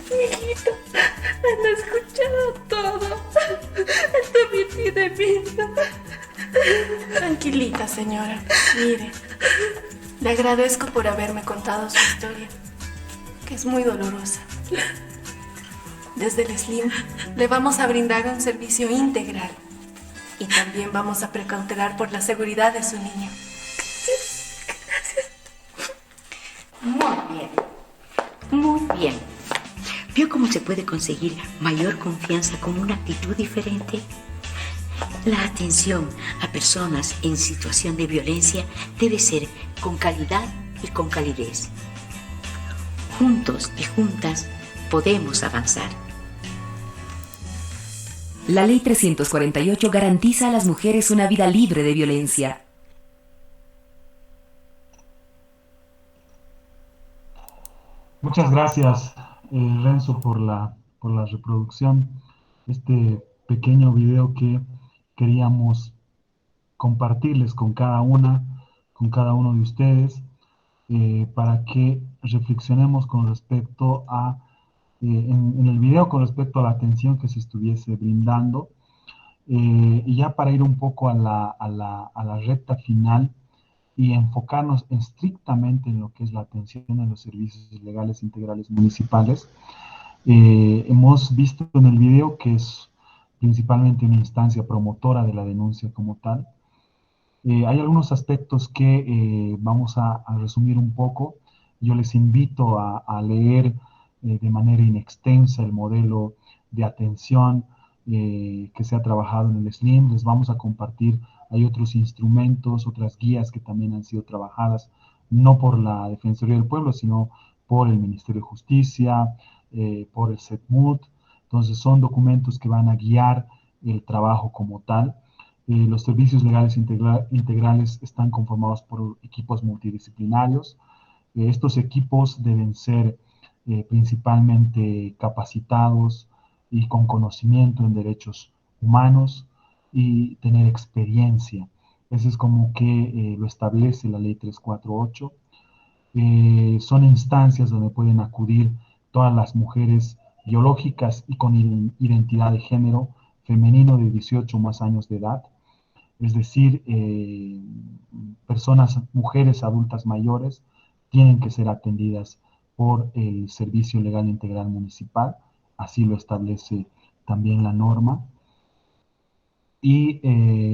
S4: Mijito, han escuchado todo. Él también pide vida.
S7: Tranquilita, señora. Mire, le agradezco por haberme contado su historia, que es muy dolorosa. Desde el SLIM le vamos a brindar un servicio integral y también vamos a precautelar por la seguridad de su niño.
S6: Muy bien, muy bien. ¿Vio cómo se puede conseguir mayor confianza con una actitud diferente? La atención a personas en situación de violencia debe ser con calidad y con calidez. Juntos y juntas podemos avanzar.
S3: La Ley 348 garantiza a las mujeres una vida libre de violencia.
S2: Muchas gracias, Renzo, por la reproducción. Este pequeño video que queríamos compartirles con cada uno de ustedes, para que reflexionemos con respecto a, en el video con respecto a la atención que se estuviese brindando, y ya para ir un poco a la recta final y enfocarnos estrictamente en lo que es la atención en los servicios legales integrales municipales. Hemos visto en el video que es principalmente una instancia promotora de la denuncia como tal. Hay algunos aspectos que vamos a resumir un poco. Yo les invito a leer de manera inextensa el modelo de atención que se ha trabajado en el SLIM. Les vamos a compartir, hay otros instrumentos, otras guías que también han sido trabajadas, no por la Defensoría del Pueblo, sino por el Ministerio de Justicia, por el SETMUD. Entonces son documentos que van a guiar el trabajo como tal. Los servicios legales integrales están conformados por equipos multidisciplinarios. Estos equipos deben ser principalmente capacitados y con conocimiento en derechos humanos y tener experiencia. Eso es como que lo establece la Ley 348. Son instancias donde pueden acudir todas las mujeres biológicas y con identidad de género femenino de 18 o más años de edad, es decir, mujeres adultas mayores, tienen que ser atendidas por el Servicio Legal Integral Municipal, así lo establece también la norma. Y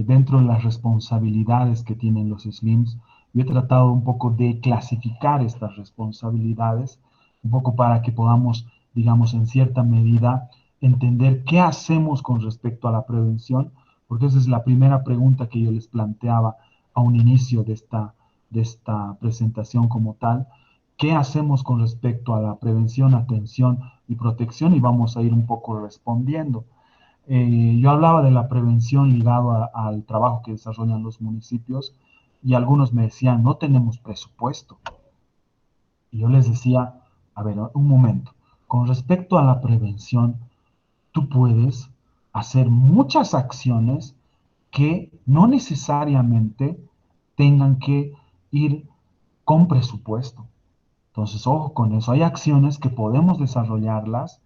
S2: dentro de las responsabilidades que tienen los SLIMs, yo he tratado un poco de clasificar estas responsabilidades, un poco para que podamos, digamos, en cierta medida, entender qué hacemos con respecto a la prevención, porque esa es la primera pregunta que yo les planteaba a un inicio de esta presentación como tal. ¿Qué hacemos con respecto a la prevención, atención y protección? Y vamos a ir un poco respondiendo. Yo hablaba de la prevención ligado al trabajo que desarrollan los municipios y algunos me decían, no tenemos presupuesto. Y yo les decía, a ver, un momento, con respecto a la prevención, tú puedes hacer muchas acciones que no necesariamente tengan que ir con presupuesto. Entonces, ojo con eso, hay acciones que podemos desarrollarlas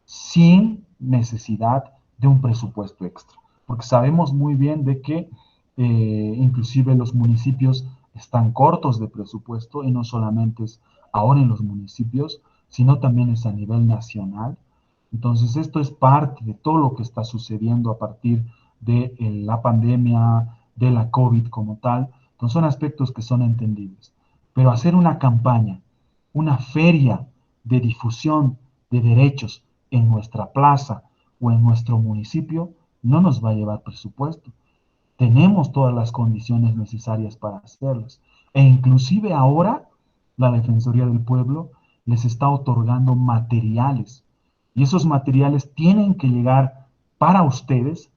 S2: sin necesidad de un presupuesto extra, porque sabemos muy bien de que inclusive los municipios están cortos de presupuesto y no solamente es ahora en los municipios, sino también es a nivel nacional. Entonces esto es parte de todo lo que está sucediendo a partir de la pandemia, de la COVID como tal. Entonces son aspectos que son entendibles. Pero hacer una campaña, una feria de difusión de derechos en nuestra plaza o en nuestro municipio no nos va a llevar presupuesto. Tenemos todas las condiciones necesarias para hacerlas. E inclusive ahora la Defensoría del Pueblo les está otorgando materiales. Y esos materiales tienen que llegar para ustedes,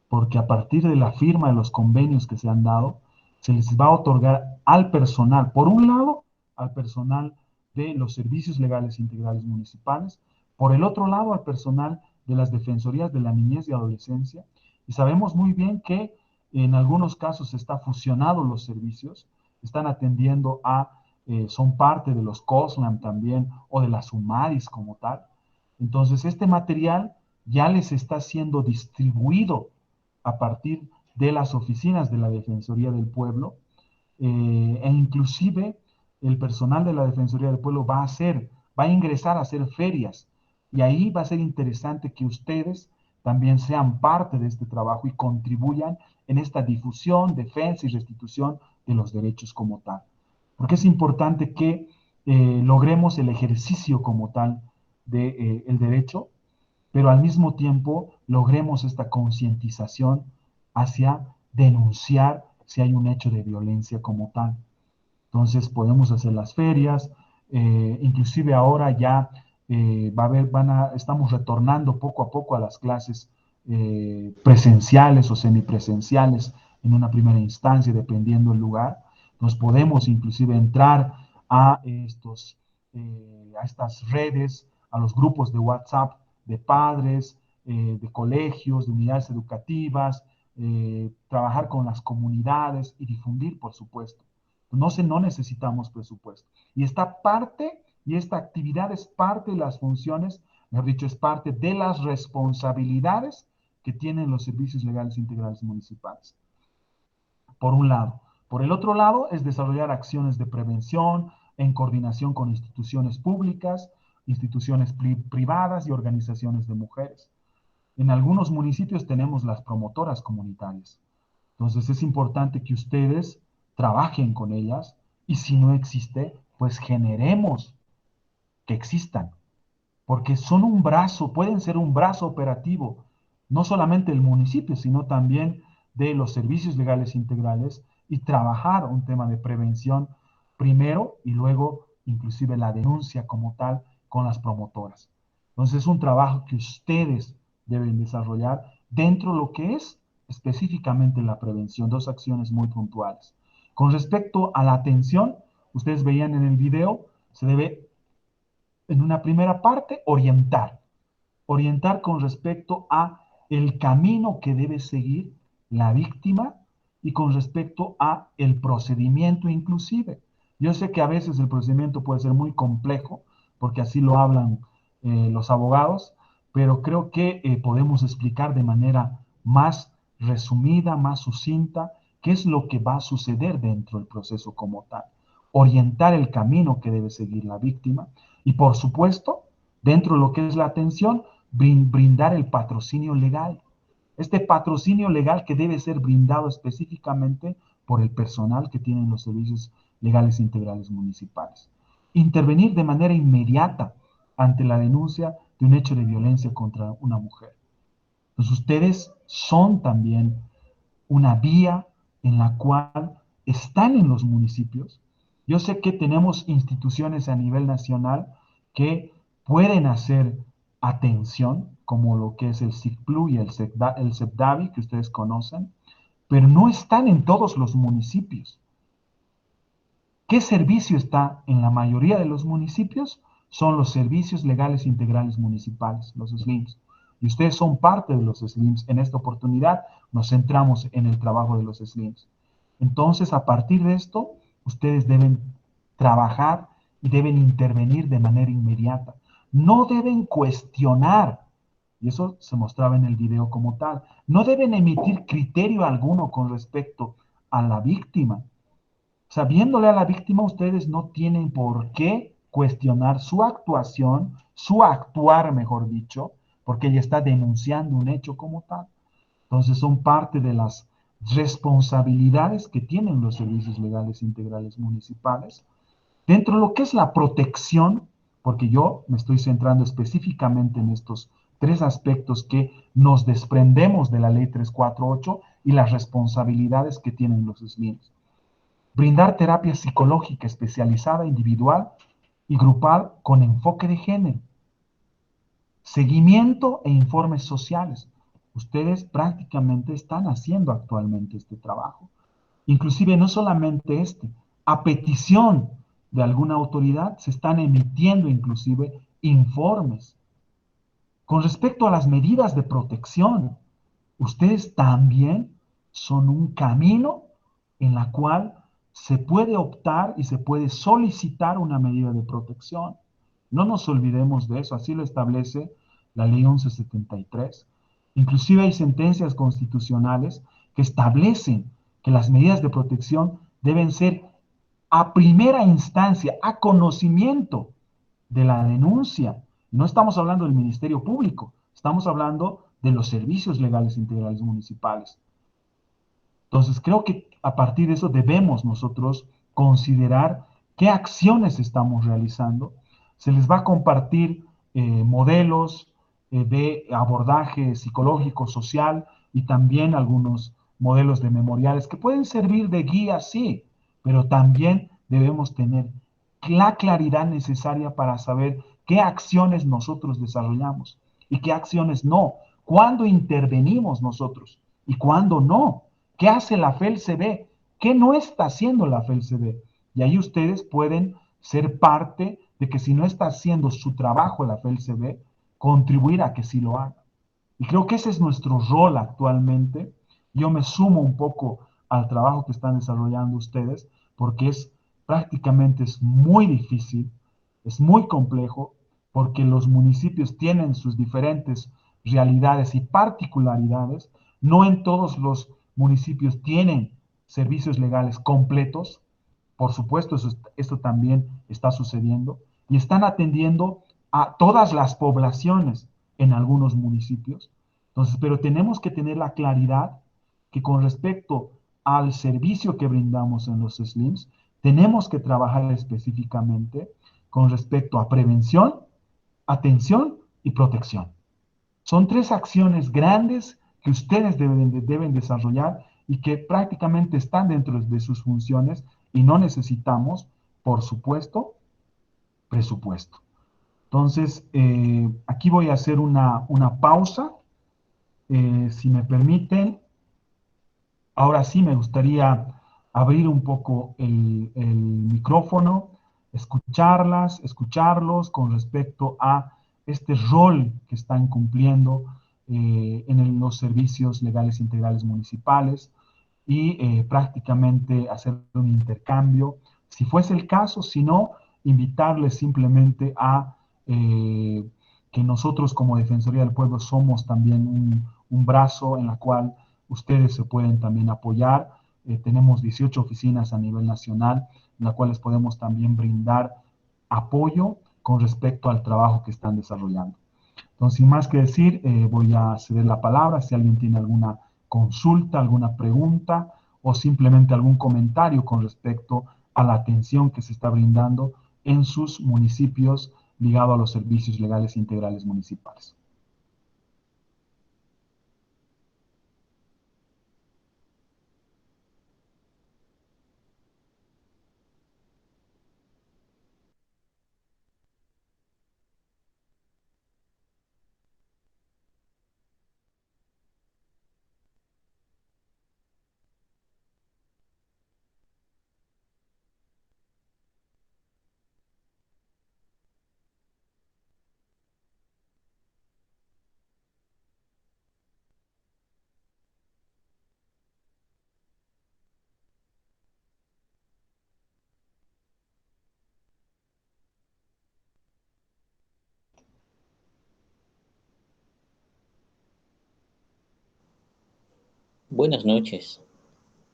S2: porque a partir de la firma de los convenios que se han dado, se les va a otorgar al personal, por un lado, al personal de los servicios legales integrales municipales, Por el otro lado, al personal de las defensorías de la niñez y adolescencia, y sabemos muy bien que en algunos casos está fusionado los servicios, están atendiendo son parte de los COSLAM también, o de las UMADIS como tal. Entonces, este material ya les está siendo distribuido a partir de las oficinas de la Defensoría del Pueblo, e inclusive el personal de la Defensoría del Pueblo va a ingresar a hacer ferias, y ahí va a ser interesante que ustedes también sean parte de este trabajo y contribuyan en esta difusión, defensa y restitución de los derechos como tal. Porque es importante que logremos el ejercicio como tal del derecho, pero al mismo tiempo logremos esta concientización hacia denunciar si hay un hecho de violencia como tal. Entonces podemos hacer las ferias, inclusive ahora ya estamos retornando poco a poco a las clases presenciales o semipresenciales en una primera instancia, dependiendo del lugar. Nos podemos inclusive entrar a estas redes, a los grupos de WhatsApp de padres, de colegios, de unidades educativas, trabajar con las comunidades y difundir, por supuesto. No necesitamos presupuesto. Y esta actividad es parte de las funciones, mejor dicho, es parte de las responsabilidades que tienen los servicios legales integrales municipales. Por un lado. Por el otro lado, es desarrollar acciones de prevención en coordinación con instituciones públicas, instituciones privadas y organizaciones de mujeres. En algunos municipios tenemos las promotoras comunitarias. Entonces es importante que ustedes trabajen con ellas, y si no existe, pues generemos que existan, porque pueden ser un brazo operativo, no solamente del municipio, sino también de los servicios legales integrales, y trabajar un tema de prevención primero y luego inclusive la denuncia como tal con las promotoras. Entonces es un trabajo que ustedes deben desarrollar dentro de lo que es específicamente la prevención, dos acciones muy puntuales. Con respecto a la atención, ustedes veían en el video, se debe, en una primera parte, orientar con respecto a el camino que debe seguir la víctima y con respecto a el procedimiento inclusive. Yo sé que a veces el procedimiento puede ser muy complejo, porque así lo hablan los abogados, pero creo que podemos explicar de manera más resumida, más sucinta, qué es lo que va a suceder dentro del proceso como tal. Orientar el camino que debe seguir la víctima y, por supuesto, dentro de lo que es la atención, brindar el patrocinio legal. Este patrocinio legal que debe ser brindado específicamente por el personal que tienen los servicios legales integrales municipales. Intervenir de manera inmediata ante la denuncia de un hecho de violencia contra una mujer. Entonces ustedes son también una vía en la cual están en los municipios. Yo sé que tenemos instituciones a nivel nacional que pueden hacer atención, como lo que es el CICPLU y el CEPDAVI, que ustedes conocen, pero no están en todos los municipios. ¿Qué servicio está en la mayoría de los municipios? Son los servicios legales integrales municipales, los SLIMs. Y ustedes son parte de los SLIMs. En esta oportunidad nos centramos en el trabajo de los SLIMs. Entonces, a partir de esto, ustedes deben trabajar y deben intervenir de manera inmediata. No deben cuestionar, y eso se mostraba en el video como tal, no deben emitir criterio alguno con respecto a la víctima. Sabiéndole a la víctima, ustedes no tienen por qué cuestionar su actuación, su actuar, mejor dicho, porque ella está denunciando un hecho como tal. Entonces son parte de las responsabilidades que tienen los servicios legales integrales municipales. Dentro de lo que es la protección, porque yo me estoy centrando específicamente en estos tres aspectos que nos desprendemos de la ley 348 y las responsabilidades que tienen los SLIMs. Brindar terapia psicológica especializada, individual y grupal con enfoque de género. Seguimiento e informes sociales. Ustedes prácticamente están haciendo actualmente este trabajo. Inclusive no solamente a petición de alguna autoridad se están emitiendo inclusive informes Con respecto a las medidas de protección, ustedes también son un camino en la cual se puede optar y se puede solicitar una medida de protección. No nos olvidemos de eso, así lo establece la Ley 1173. Inclusive hay sentencias constitucionales que establecen que las medidas de protección deben ser a primera instancia, a conocimiento de la denuncia. No estamos hablando del Ministerio Público, estamos hablando de los servicios legales integrales municipales. Entonces, creo que a partir de eso debemos nosotros considerar qué acciones estamos realizando. Se les va a compartir modelos de abordaje psicológico, social y también algunos modelos de memoriales que pueden servir de guía, sí, pero también debemos tener la claridad necesaria para saber qué acciones nosotros desarrollamos y qué acciones no, cuándo intervenimos nosotros y cuándo no. ¿Qué hace la FELCB? ¿Qué no está haciendo la FELCB? Y ahí ustedes pueden ser parte de que si no está haciendo su trabajo la FELCB, contribuir a que sí lo haga. Y creo que ese es nuestro rol actualmente. Yo me sumo un poco al trabajo que están desarrollando ustedes, porque prácticamente es muy difícil, es muy complejo, porque los municipios tienen sus diferentes realidades y particularidades. No en todos los municipios tienen servicios legales completos. Por supuesto, esto también está sucediendo. Y están atendiendo a todas las poblaciones en algunos municipios. Entonces, pero tenemos que tener la claridad que con respecto al servicio que brindamos en los SLIMs, tenemos que trabajar específicamente con respecto a prevención, atención y protección. Son tres acciones grandes que ustedes deben desarrollar y que prácticamente están dentro de sus funciones y no necesitamos, por supuesto, presupuesto. Entonces, aquí voy a hacer una pausa. Si me permiten, ahora sí me gustaría abrir un poco el micrófono, escucharlos con respecto a este rol que están cumpliendo en los servicios legales integrales municipales y prácticamente hacer un intercambio. Si fuese el caso, si no, invitarles simplemente a que nosotros como Defensoría del Pueblo somos también un brazo en la cual ustedes se pueden también apoyar. Tenemos 18 oficinas a nivel nacional, en las cuales podemos también brindar apoyo con respecto al trabajo que están desarrollando. Entonces, sin más que decir, voy a ceder la palabra si alguien tiene alguna consulta, alguna pregunta o simplemente algún comentario con respecto a la atención que se está brindando en sus municipios ligado a los servicios legales integrales municipales.
S8: Buenas noches.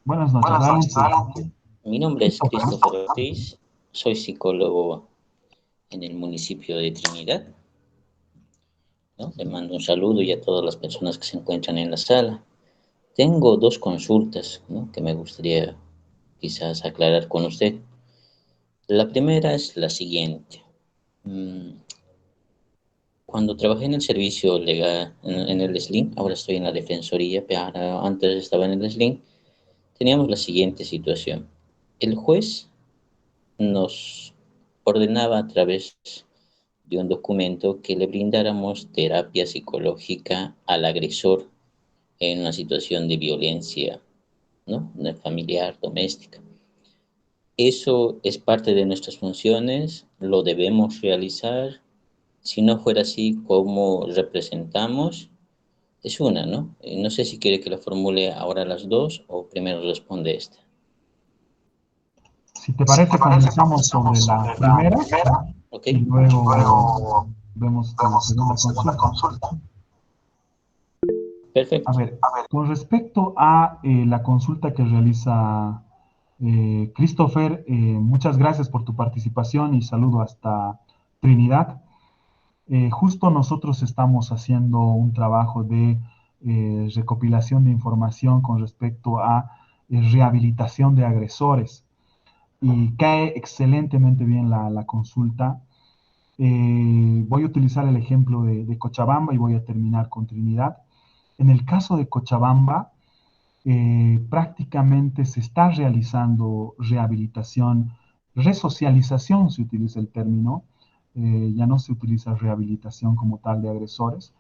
S2: Buenas noches, adelante.
S8: Mi nombre es Christopher Ortiz, soy psicólogo en el municipio de Trinidad, ¿no? Le mando un saludo y a todas las personas que se encuentran en la sala. Tengo dos consultas, ¿no?, que me gustaría quizás aclarar con usted. La primera es la siguiente. Cuando trabajé en el servicio legal, en el SLIN, ahora estoy en la Defensoría, pero antes estaba en el SLIN, teníamos la siguiente situación. El juez nos ordenaba a través de un documento que le brindáramos terapia psicológica al agresor en una situación de violencia, ¿no?, familiar, doméstica. Eso es parte de nuestras funciones, lo debemos realizar. Si no fuera así, ¿cómo representamos? Es una, ¿no? No sé si quiere que la formule ahora las dos o primero responde esta.
S2: Si te parece, comenzamos sobre la primera
S8: ¿Ok?
S2: y luego vemos la segunda consulta.
S8: Perfecto.
S2: A ver, con respecto a la consulta que realiza Christopher, muchas gracias por tu participación y saludo hasta Trinidad. Justo nosotros estamos haciendo un trabajo de recopilación de información con respecto a rehabilitación de agresores y cae excelentemente bien la consulta. Voy a utilizar el ejemplo de Cochabamba y voy a terminar con Trinidad. En el caso de Cochabamba, prácticamente se está realizando rehabilitación, resocialización se utiliza el término, ya no se utiliza rehabilitación como tal de agresores,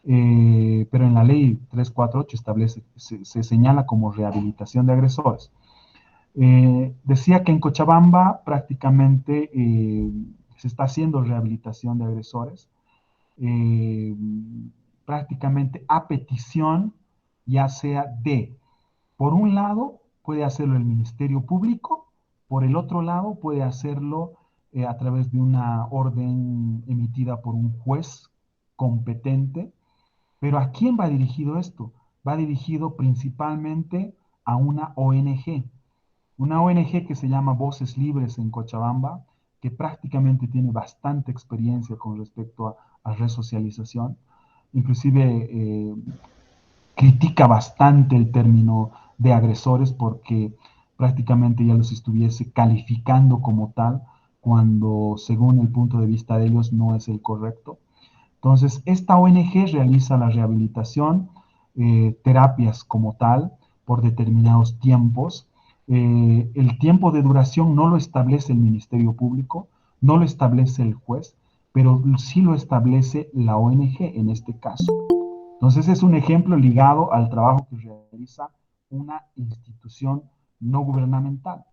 S2: pero en la ley 348 establece, se señala como rehabilitación de agresores. Decía que en Cochabamba prácticamente se está haciendo rehabilitación de agresores, eh, prácticamente a petición, ya sea de, por un lado, puede hacerlo el Ministerio Público, por el otro lado, puede hacerlo a través de una orden emitida por un juez competente. Pero ¿a quién va dirigido esto? Va dirigido principalmente a una ONG. Una ONG que se llama Voces Libres en Cochabamba, que prácticamente tiene bastante experiencia con respecto a resocialización. Inclusive critica bastante el término de agresores porque prácticamente ya los estuviese calificando como tal, cuando según el punto de vista de ellos no es el correcto. Entonces, esta ONG realiza la rehabilitación, terapias como tal, por determinados tiempos. El tiempo de duración no lo establece el Ministerio Público, no lo establece el juez, pero sí lo establece la ONG en este caso. Entonces, es un ejemplo ligado al trabajo que realiza una institución no gubernamental.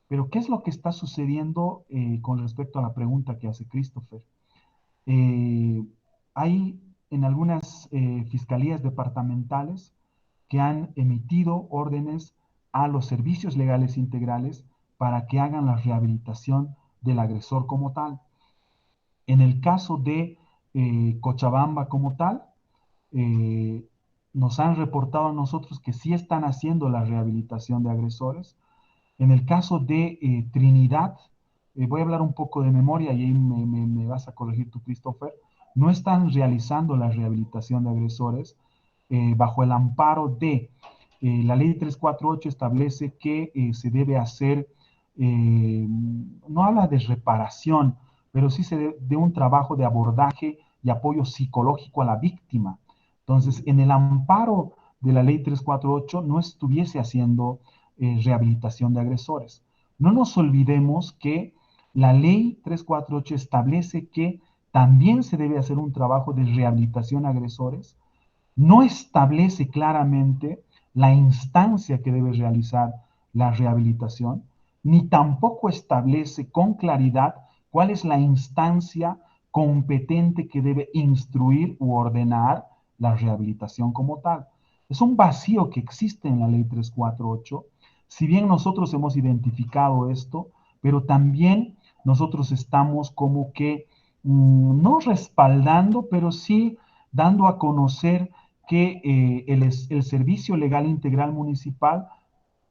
S2: Pero, ¿qué es lo que está sucediendo con respecto a la pregunta que hace Christopher? Hay en algunas fiscalías departamentales que han emitido órdenes a los servicios legales integrales para que hagan la rehabilitación del agresor como tal. En el caso de Cochabamba como tal, eh, nos han reportado a nosotros que sí están haciendo la rehabilitación de agresores. En el caso de Trinidad, voy a hablar un poco de memoria y ahí me vas a corregir tú, Christopher, no están realizando la rehabilitación de agresores bajo el amparo de la ley 348 establece que se debe hacer, no habla de reparación, pero sí de un trabajo de abordaje y apoyo psicológico a la víctima. Entonces, en el amparo de la ley 348 no estuviese haciendo rehabilitación de agresores. No nos olvidemos que la ley 348 establece que también se debe hacer un trabajo de rehabilitación a agresores. No establece claramente la instancia que debe realizar la rehabilitación, ni tampoco establece con claridad cuál es la instancia competente que debe instruir u ordenar la rehabilitación como tal. Es un vacío que existe en la ley 348. Si bien nosotros hemos identificado esto, pero también nosotros estamos como que no respaldando, pero sí dando a conocer que el Servicio Legal Integral Municipal,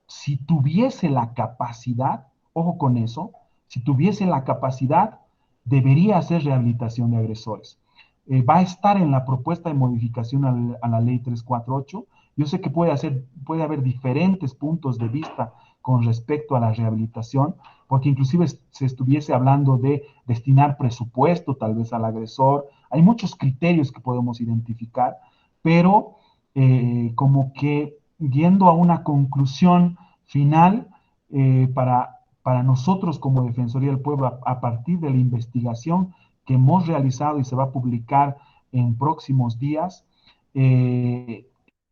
S2: si tuviese la capacidad, ojo con eso, si tuviese la capacidad, debería hacer rehabilitación de agresores. Va a estar en la propuesta de modificación a la ley 348. Yo sé que puede haber diferentes puntos de vista con respecto a la rehabilitación, porque inclusive se estuviese hablando de destinar presupuesto tal vez al agresor. Hay muchos criterios que podemos identificar, pero como que yendo a una conclusión final para nosotros como Defensoría del Pueblo, a partir de la investigación que hemos realizado y se va a publicar en próximos días, en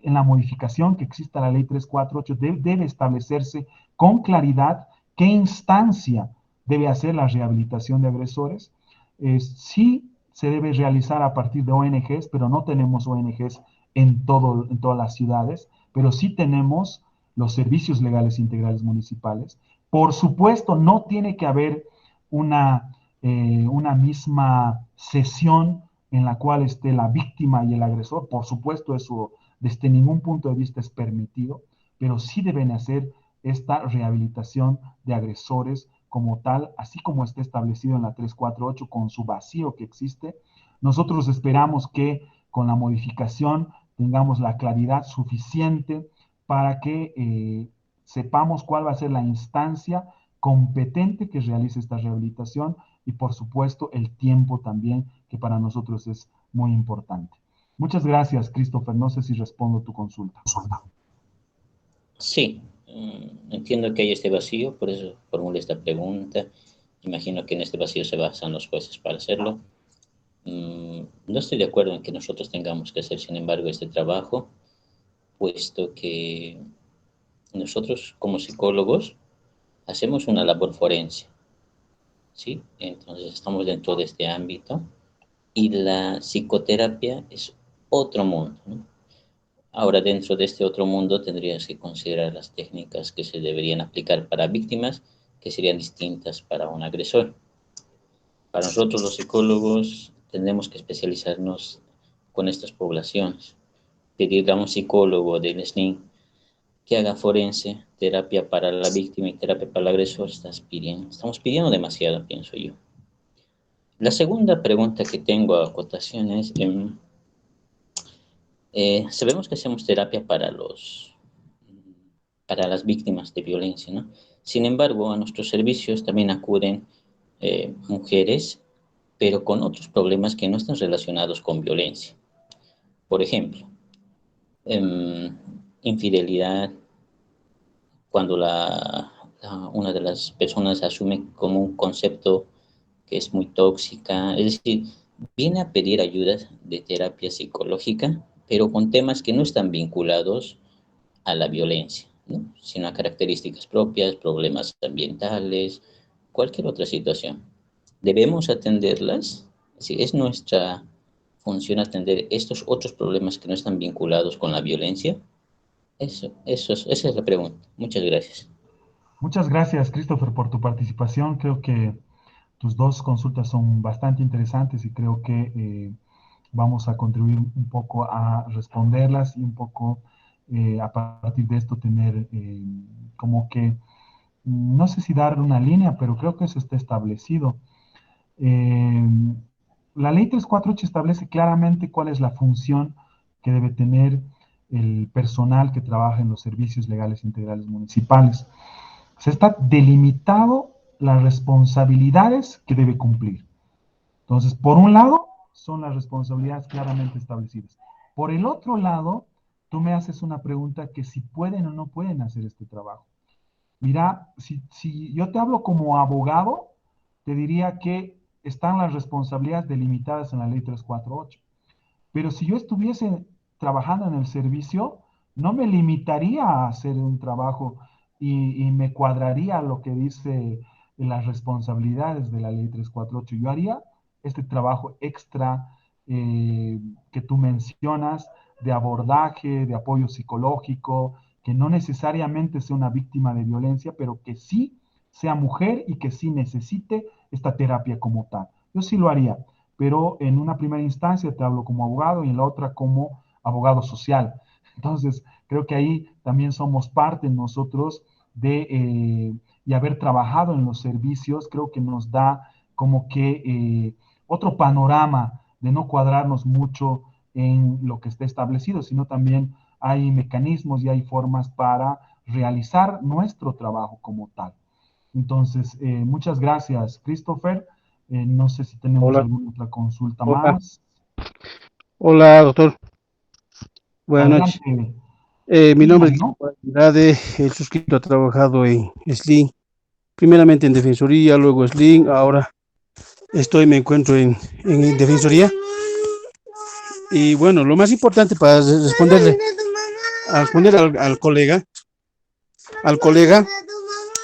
S2: la modificación que exista la ley 348 debe establecerse con claridad qué instancia debe hacer la rehabilitación de agresores. Sí se debe realizar a partir de ONGs, pero no tenemos ONGs en todas las ciudades, pero sí tenemos los servicios legales integrales municipales. Por supuesto, no tiene que haber una misma sesión en la cual esté la víctima y el agresor. Por supuesto, eso desde ningún punto de vista es permitido, pero sí deben hacer esta rehabilitación de agresores como tal, así como está establecido en la 348 con su vacío que existe. Nosotros esperamos que con la modificación tengamos la claridad suficiente para que sepamos cuál va a ser la instancia competente que realice esta rehabilitación y por supuesto el tiempo también, que para nosotros es muy importante. Muchas gracias, Christopher. No sé si respondo tu consulta.
S8: Sí, entiendo que hay este vacío, por eso formulé esta pregunta. Imagino que en este vacío se basan los jueces para hacerlo. No estoy de acuerdo en que nosotros tengamos que hacer, sin embargo, este trabajo, puesto que nosotros como psicólogos hacemos una labor forense, ¿sí? Entonces estamos dentro de este ámbito y la psicoterapia es otro mundo, ¿no? Ahora, dentro de este otro mundo tendrías que considerar las técnicas que se deberían aplicar para víctimas, que serían distintas para un agresor. Para nosotros los psicólogos tendremos que especializarnos con estas poblaciones. Pedirle a un psicólogo del SNI que haga forense, terapia para la víctima y terapia para el agresor, estamos pidiendo demasiado, pienso yo. La segunda pregunta que tengo a acotación es, sabemos que hacemos terapia para las víctimas de violencia, ¿no? Sin embargo, a nuestros servicios también acuden mujeres, pero con otros problemas que no están relacionados con violencia. Por ejemplo, infidelidad, cuando una de las personas asume como un concepto que es muy tóxica, es decir, viene a pedir ayuda de terapia psicológica, pero con temas que no están vinculados a la violencia, ¿no? Sino a características propias, problemas ambientales, cualquier otra situación. ¿Debemos atenderlas? ¿Es nuestra función atender estos otros problemas que no están vinculados con la violencia? Esa es la pregunta. Muchas gracias.
S2: Muchas gracias, Christopher, por tu participación. Creo que tus dos consultas son bastante interesantes y creo que vamos a contribuir un poco a responderlas y un poco a partir de esto tener como que, no sé si dar una línea, pero creo que eso está establecido. La ley 348 establece claramente cuál es la función que debe tener el personal que trabaja en los servicios legales integrales municipales. Se está delimitado las responsabilidades que debe cumplir. Entonces, por un lado, son las responsabilidades claramente establecidas. Por el otro lado, tú me haces una pregunta que si pueden o no pueden hacer este trabajo. Mira, si yo te hablo como abogado, te diría que están las responsabilidades delimitadas en la ley 348. Pero si yo estuviese trabajando en el servicio, no me limitaría a hacer un trabajo y me cuadraría lo que dice las responsabilidades de la ley 348. Yo haría este trabajo extra que tú mencionas de abordaje, de apoyo psicológico, que no necesariamente sea una víctima de violencia, pero que sí sea mujer y que sí necesite esta terapia como tal. Yo sí lo haría, pero en una primera instancia te hablo como abogado y en la otra como abogado social. Entonces, creo que ahí también somos parte nosotros y haber trabajado en los servicios, creo que nos da como que otro panorama de no cuadrarnos mucho en lo que está establecido, sino también hay mecanismos y hay formas para realizar nuestro trabajo como tal. Entonces, muchas gracias, Christopher. No sé si tenemos alguna otra consulta más.
S9: Hola, doctor. Buenas noches. Mi nombre es
S2: ¿no?
S9: Andrade, el suscrito ha trabajado en SLIN, primeramente en Defensoría, luego SLIN, ahora me encuentro en Defensoría. Y bueno, lo más importante para responder al colega,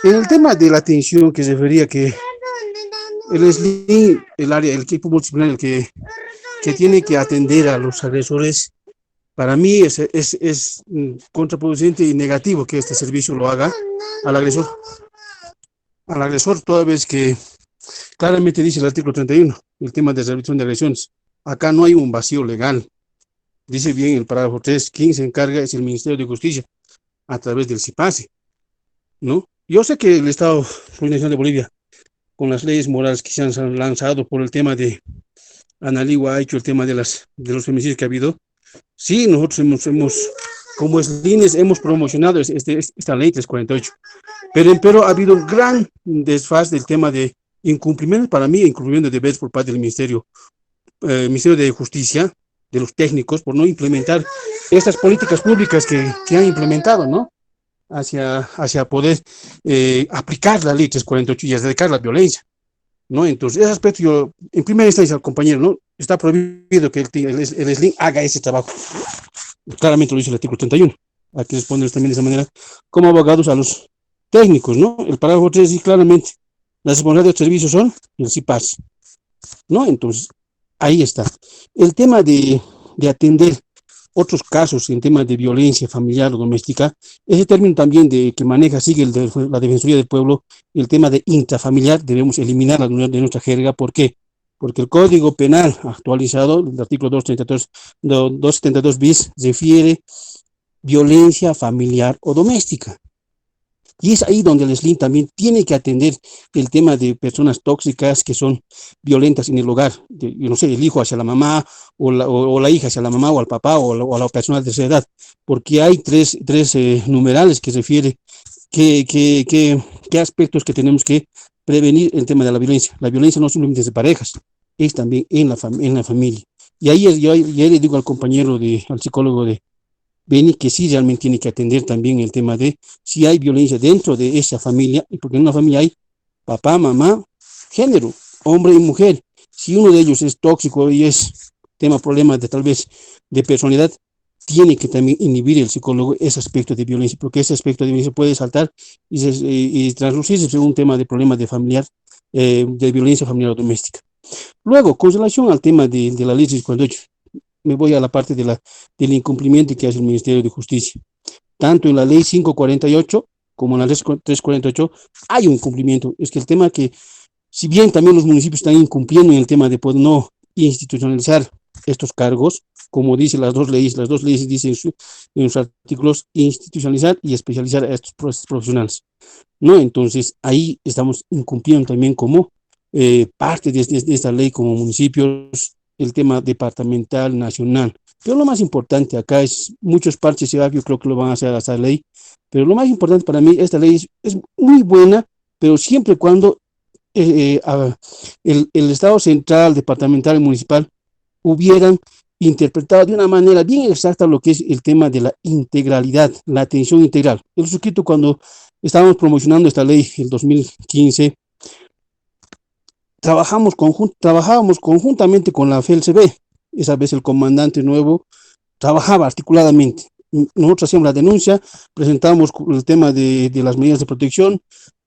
S9: en el tema de la atención que se refería que el SLIN, el área, el equipo multidisciplinario que tiene que atender a los agresores, para mí es contraproducente y negativo que este servicio lo haga al agresor. Al agresor, toda vez que claramente dice el artículo 31, el tema de resolución de agresiones. Acá no hay un vacío legal. Dice bien el parágrafo 3, quien se encarga es el Ministerio de Justicia a través del CIPASE, ¿no? Yo sé que el Estado Plurinacional de Bolivia, con las leyes morales que se han lanzado por el tema de Analigua, ha hecho el tema de los femicidios que ha habido. Sí, nosotros como SLINES hemos promocionado esta ley 348, pero ha habido un gran desfase del tema de incumplimiento, para mí, incumplimiento de deberes por parte del Ministerio de Justicia, de los técnicos, por no implementar estas políticas públicas que han implementado, ¿no? Hacia poder aplicar la ley 348 y erradicar la violencia, ¿no? Entonces, ese aspecto yo, en primera instancia, al compañero, ¿no? Está prohibido que el SLIN haga ese trabajo. Claramente lo dice el artículo 31. Hay que responder también de esa manera como abogados a los técnicos, ¿no? El parágrafo 3 dice claramente, las responsabilidades de servicios son el CIPAS, ¿no? Entonces, ahí está. El tema de atender otros casos en temas de violencia familiar o doméstica, ese término también que sigue la Defensoría del Pueblo, el tema de intrafamiliar, debemos eliminarla de nuestra jerga. ¿Por qué? Porque el Código Penal actualizado, el artículo 272 bis, refiere violencia familiar o doméstica. Y es ahí donde el SLIN también tiene que atender el tema de personas tóxicas que son violentas en el hogar, yo no sé, el hijo hacia la mamá, o la hija hacia la mamá, o al papá, o a la persona de esa edad, porque hay tres numerales que refiere qué aspectos que tenemos que prevenir el tema de la violencia. La violencia no simplemente es de parejas, es también en la familia. Y ahí yo le digo al compañero, al psicólogo de Beni, que sí realmente tiene que atender también el tema de si hay violencia dentro de esa familia, porque en una familia hay papá, mamá, género, hombre y mujer. Si uno de ellos es tóxico y problema de tal vez de personalidad, tiene que también inhibir el psicólogo ese aspecto de violencia, porque ese aspecto de violencia puede saltar y translucirse según un tema de problema de violencia familiar o doméstica. Luego, con relación al tema de la ley 348, me voy a la parte del incumplimiento que hace el Ministerio de Justicia. Tanto en la ley 548 como en la ley 348 hay un incumplimiento. Es que el tema que, si bien también los municipios están incumpliendo en el tema de poder no institucionalizar estos cargos, como dicen las dos leyes dicen en sus artículos institucionalizar y especializar a estos profesionales, ¿no? Entonces ahí estamos incumpliendo también como parte de esta ley como municipios, el tema departamental, nacional. Pero lo más importante acá es, muchos parches yo creo que lo van a hacer a esta ley, pero lo más importante para mí, esta ley es muy buena, pero siempre y cuando el Estado central, departamental y municipal hubieran interpretado de una manera bien exacta lo que es el tema de la integralidad, la atención integral. El suscrito, cuando estábamos promocionando esta ley en 2015, trabajábamos conjuntamente con la FELCB. Esa vez el comandante nuevo trabajaba articuladamente. Nosotros hacíamos la denuncia, presentábamos el tema de las medidas de protección,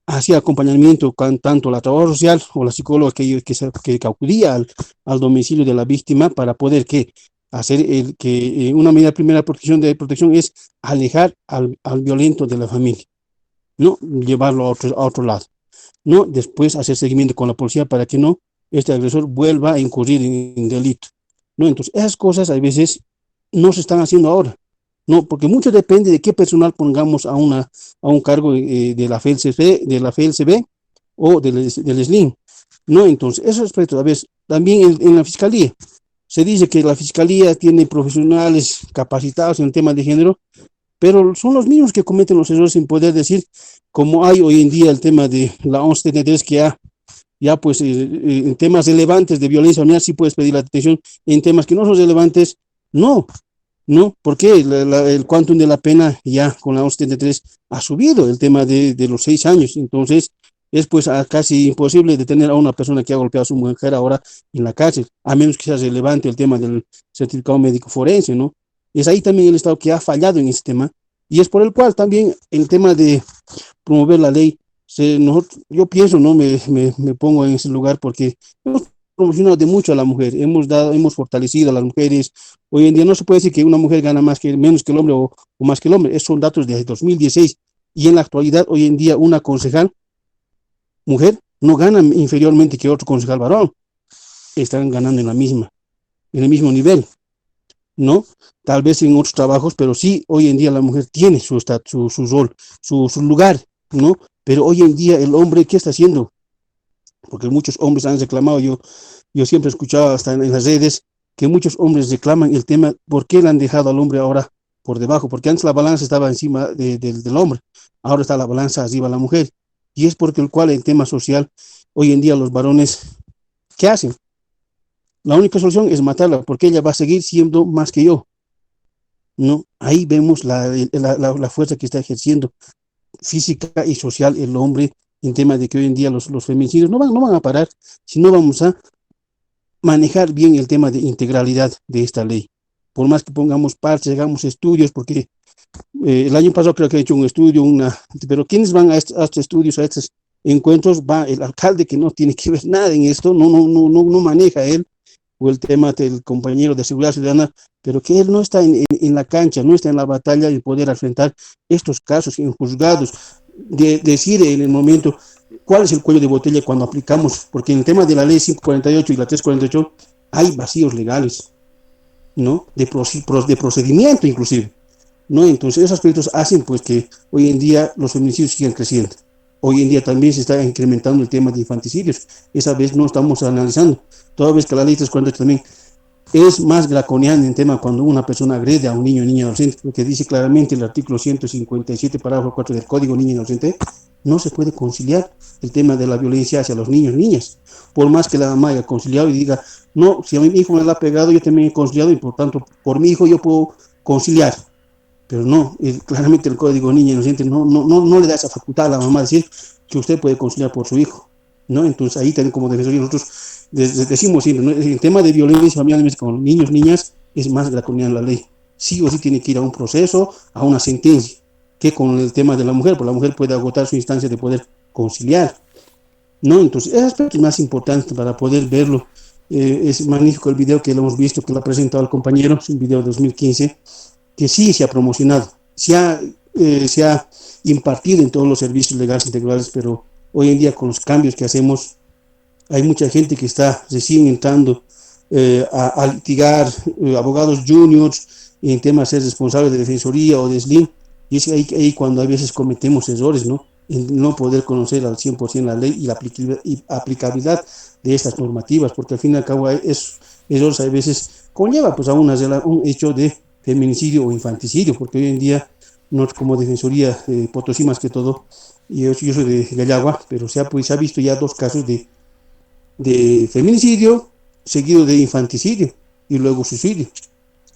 S9: hacía acompañamiento con tanto la trabajadora social o la psicóloga que acudía al domicilio de la víctima para poder hacer una medida primera de protección es alejar al violento de la familia, no llevarlo a otro lado, no después hacer seguimiento con la policía para que no este agresor vuelva a incurrir en delito, no. Entonces esas cosas a veces no se están haciendo ahora, no, porque mucho depende de qué personal pongamos a un cargo de la FELCB o del SLIN, no. Entonces esos aspectos, a veces también en la fiscalía se dice que la fiscalía tiene profesionales capacitados en el tema de género, pero son los mismos que cometen los errores sin poder decir, como hay hoy en día el tema de la 1173, que ya pues en temas relevantes de violencia familiar sí puedes pedir la detención, en temas que no son relevantes, no, porque el quantum de la pena ya con la 1173 ha subido el tema de los 6 años, entonces es pues casi imposible detener a una persona que ha golpeado a su mujer ahora en la cárcel, a menos que sea relevante el tema del certificado médico forense, ¿no? Es ahí también el Estado que ha fallado en ese tema, y es por el cual también el tema de promover la ley Yo pienso, ¿no? Me pongo en ese lugar porque hemos promocionado de mucho a la mujer, hemos fortalecido a las mujeres. Hoy en día no se puede decir que una mujer gana menos que el hombre o más que el hombre. Esos son datos de 2016. Y en la actualidad, hoy en día, una concejal mujer no gana inferiormente que otro concejal varón. Están ganando en el mismo nivel, ¿no? Tal vez en otros trabajos, pero sí, hoy en día la mujer tiene su rol, su lugar, ¿no? Pero hoy en día el hombre, ¿qué está haciendo? Porque muchos hombres han reclamado, yo siempre he escuchado hasta en las redes, que muchos hombres reclaman el tema, ¿por qué le han dejado al hombre ahora por debajo? Porque antes la balanza estaba encima del hombre, ahora está la balanza arriba de la mujer. Y es porque el cual el tema social, hoy en día los varones, ¿qué hacen? La única solución es matarla, porque ella va a seguir siendo más que yo, ¿no? Ahí vemos la fuerza que está ejerciendo física y social el hombre en tema de que hoy en día los feminicidios no van a parar si no vamos a manejar bien el tema de integralidad de esta ley. Por más que pongamos parches, hagamos estudios, porque el año pasado creo que he hecho un estudio, pero ¿quiénes van a estos estudios, a estos encuentros? Va el alcalde, que no tiene que ver nada en esto, no maneja él, o el tema del compañero de seguridad ciudadana, pero que él no está en la cancha, no está en la batalla de poder enfrentar estos casos en juzgados, de decir en el momento cuál es el cuello de botella cuando aplicamos, porque en el tema de la ley 548 y la 348 hay vacíos legales, ¿no? De procedimiento inclusive, ¿no? Entonces esos aspectos hacen pues que hoy en día los feminicidios sigan creciendo. Hoy en día también se está incrementando el tema de infanticidios. Esa vez no estamos analizando, toda vez que la ley 348 también es más draconiana en tema cuando una persona agrede a un niño o niña adolescente, porque dice claramente el artículo 157, parágrafo 4 del Código Niño y Adolescente, no se puede conciliar el tema de la violencia hacia los niños y niñas. Por más que la mamá haya conciliado y diga, no, si a mi hijo me lo ha pegado, yo también he conciliado y por tanto, por mi hijo yo puedo conciliar. Pero no, claramente el Código Niño y Adolescente no le da esa facultad a la mamá de decir que usted puede conciliar por su hijo, ¿no? Entonces ahí también como defensores nosotros decimos siempre, ¿no? El tema de violencia familiar con niños, niñas, es más draconiana la ley. Sí o sí tiene que ir a un proceso, a una sentencia, que con el tema de la mujer, porque la mujer puede agotar su instancia de poder conciliar, ¿no? Entonces, ese aspecto es más importante para poder verlo. Es magnífico el video que lo hemos visto, que lo ha presentado el compañero, es un video de 2015, que sí se ha promocionado, se ha impartido en todos los servicios legales integrales, pero hoy en día con los cambios que hacemos, hay mucha gente que está recién entrando a litigar, abogados juniors, en temas de ser responsables de defensoría o de SLIM, y es ahí cuando a veces cometemos errores, ¿no? En no poder conocer al 100% la ley y la aplicabilidad de estas normativas, porque al fin y al cabo esos errores a veces conlleva pues a un hecho de feminicidio o infanticidio, porque hoy en día, no como defensoría Potosí más que todo, y yo soy de Gallagua, pero se ha visto ya 2 casos de feminicidio seguido de infanticidio y luego suicidio,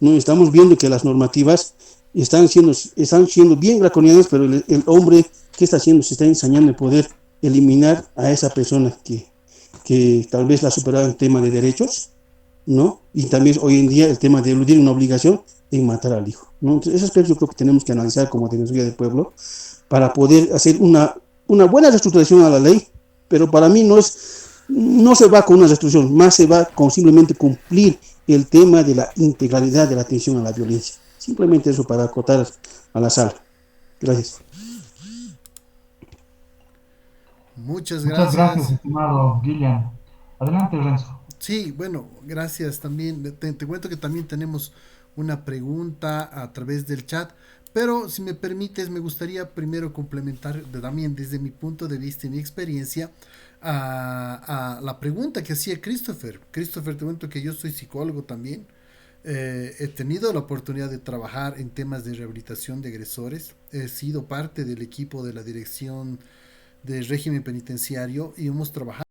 S9: ¿no? Estamos viendo que las normativas están siendo bien draconianas, pero el hombre, ¿qué está haciendo? Se está ensañando de poder eliminar a esa persona que tal vez la ha superado en tema de derechos, ¿no? Y también hoy en día el tema de eludir una obligación en matar al hijo, ¿no? Entonces, esos aspectos yo creo que tenemos que analizar como Defensoría del Pueblo para poder hacer una buena reestructuración a la ley, pero para mí no se va con una reestructuración, más se va con simplemente cumplir el tema de la integralidad de la atención a la violencia. Simplemente eso para acotar a la sala. Gracias.
S1: Muchas
S2: Muchas
S1: gracias.
S2: gracias, estimado Guillermo. Adelante, Renzo.
S1: Sí, bueno, gracias también. Te cuento que también tenemos una pregunta a través del chat, pero si me permites, me gustaría primero complementar también desde mi punto de vista y mi experiencia a la pregunta que hacía Christopher. Christopher, te cuento que yo soy psicólogo también. He tenido la oportunidad de trabajar en temas de rehabilitación de agresores. He sido parte del equipo de la dirección del régimen penitenciario y hemos trabajado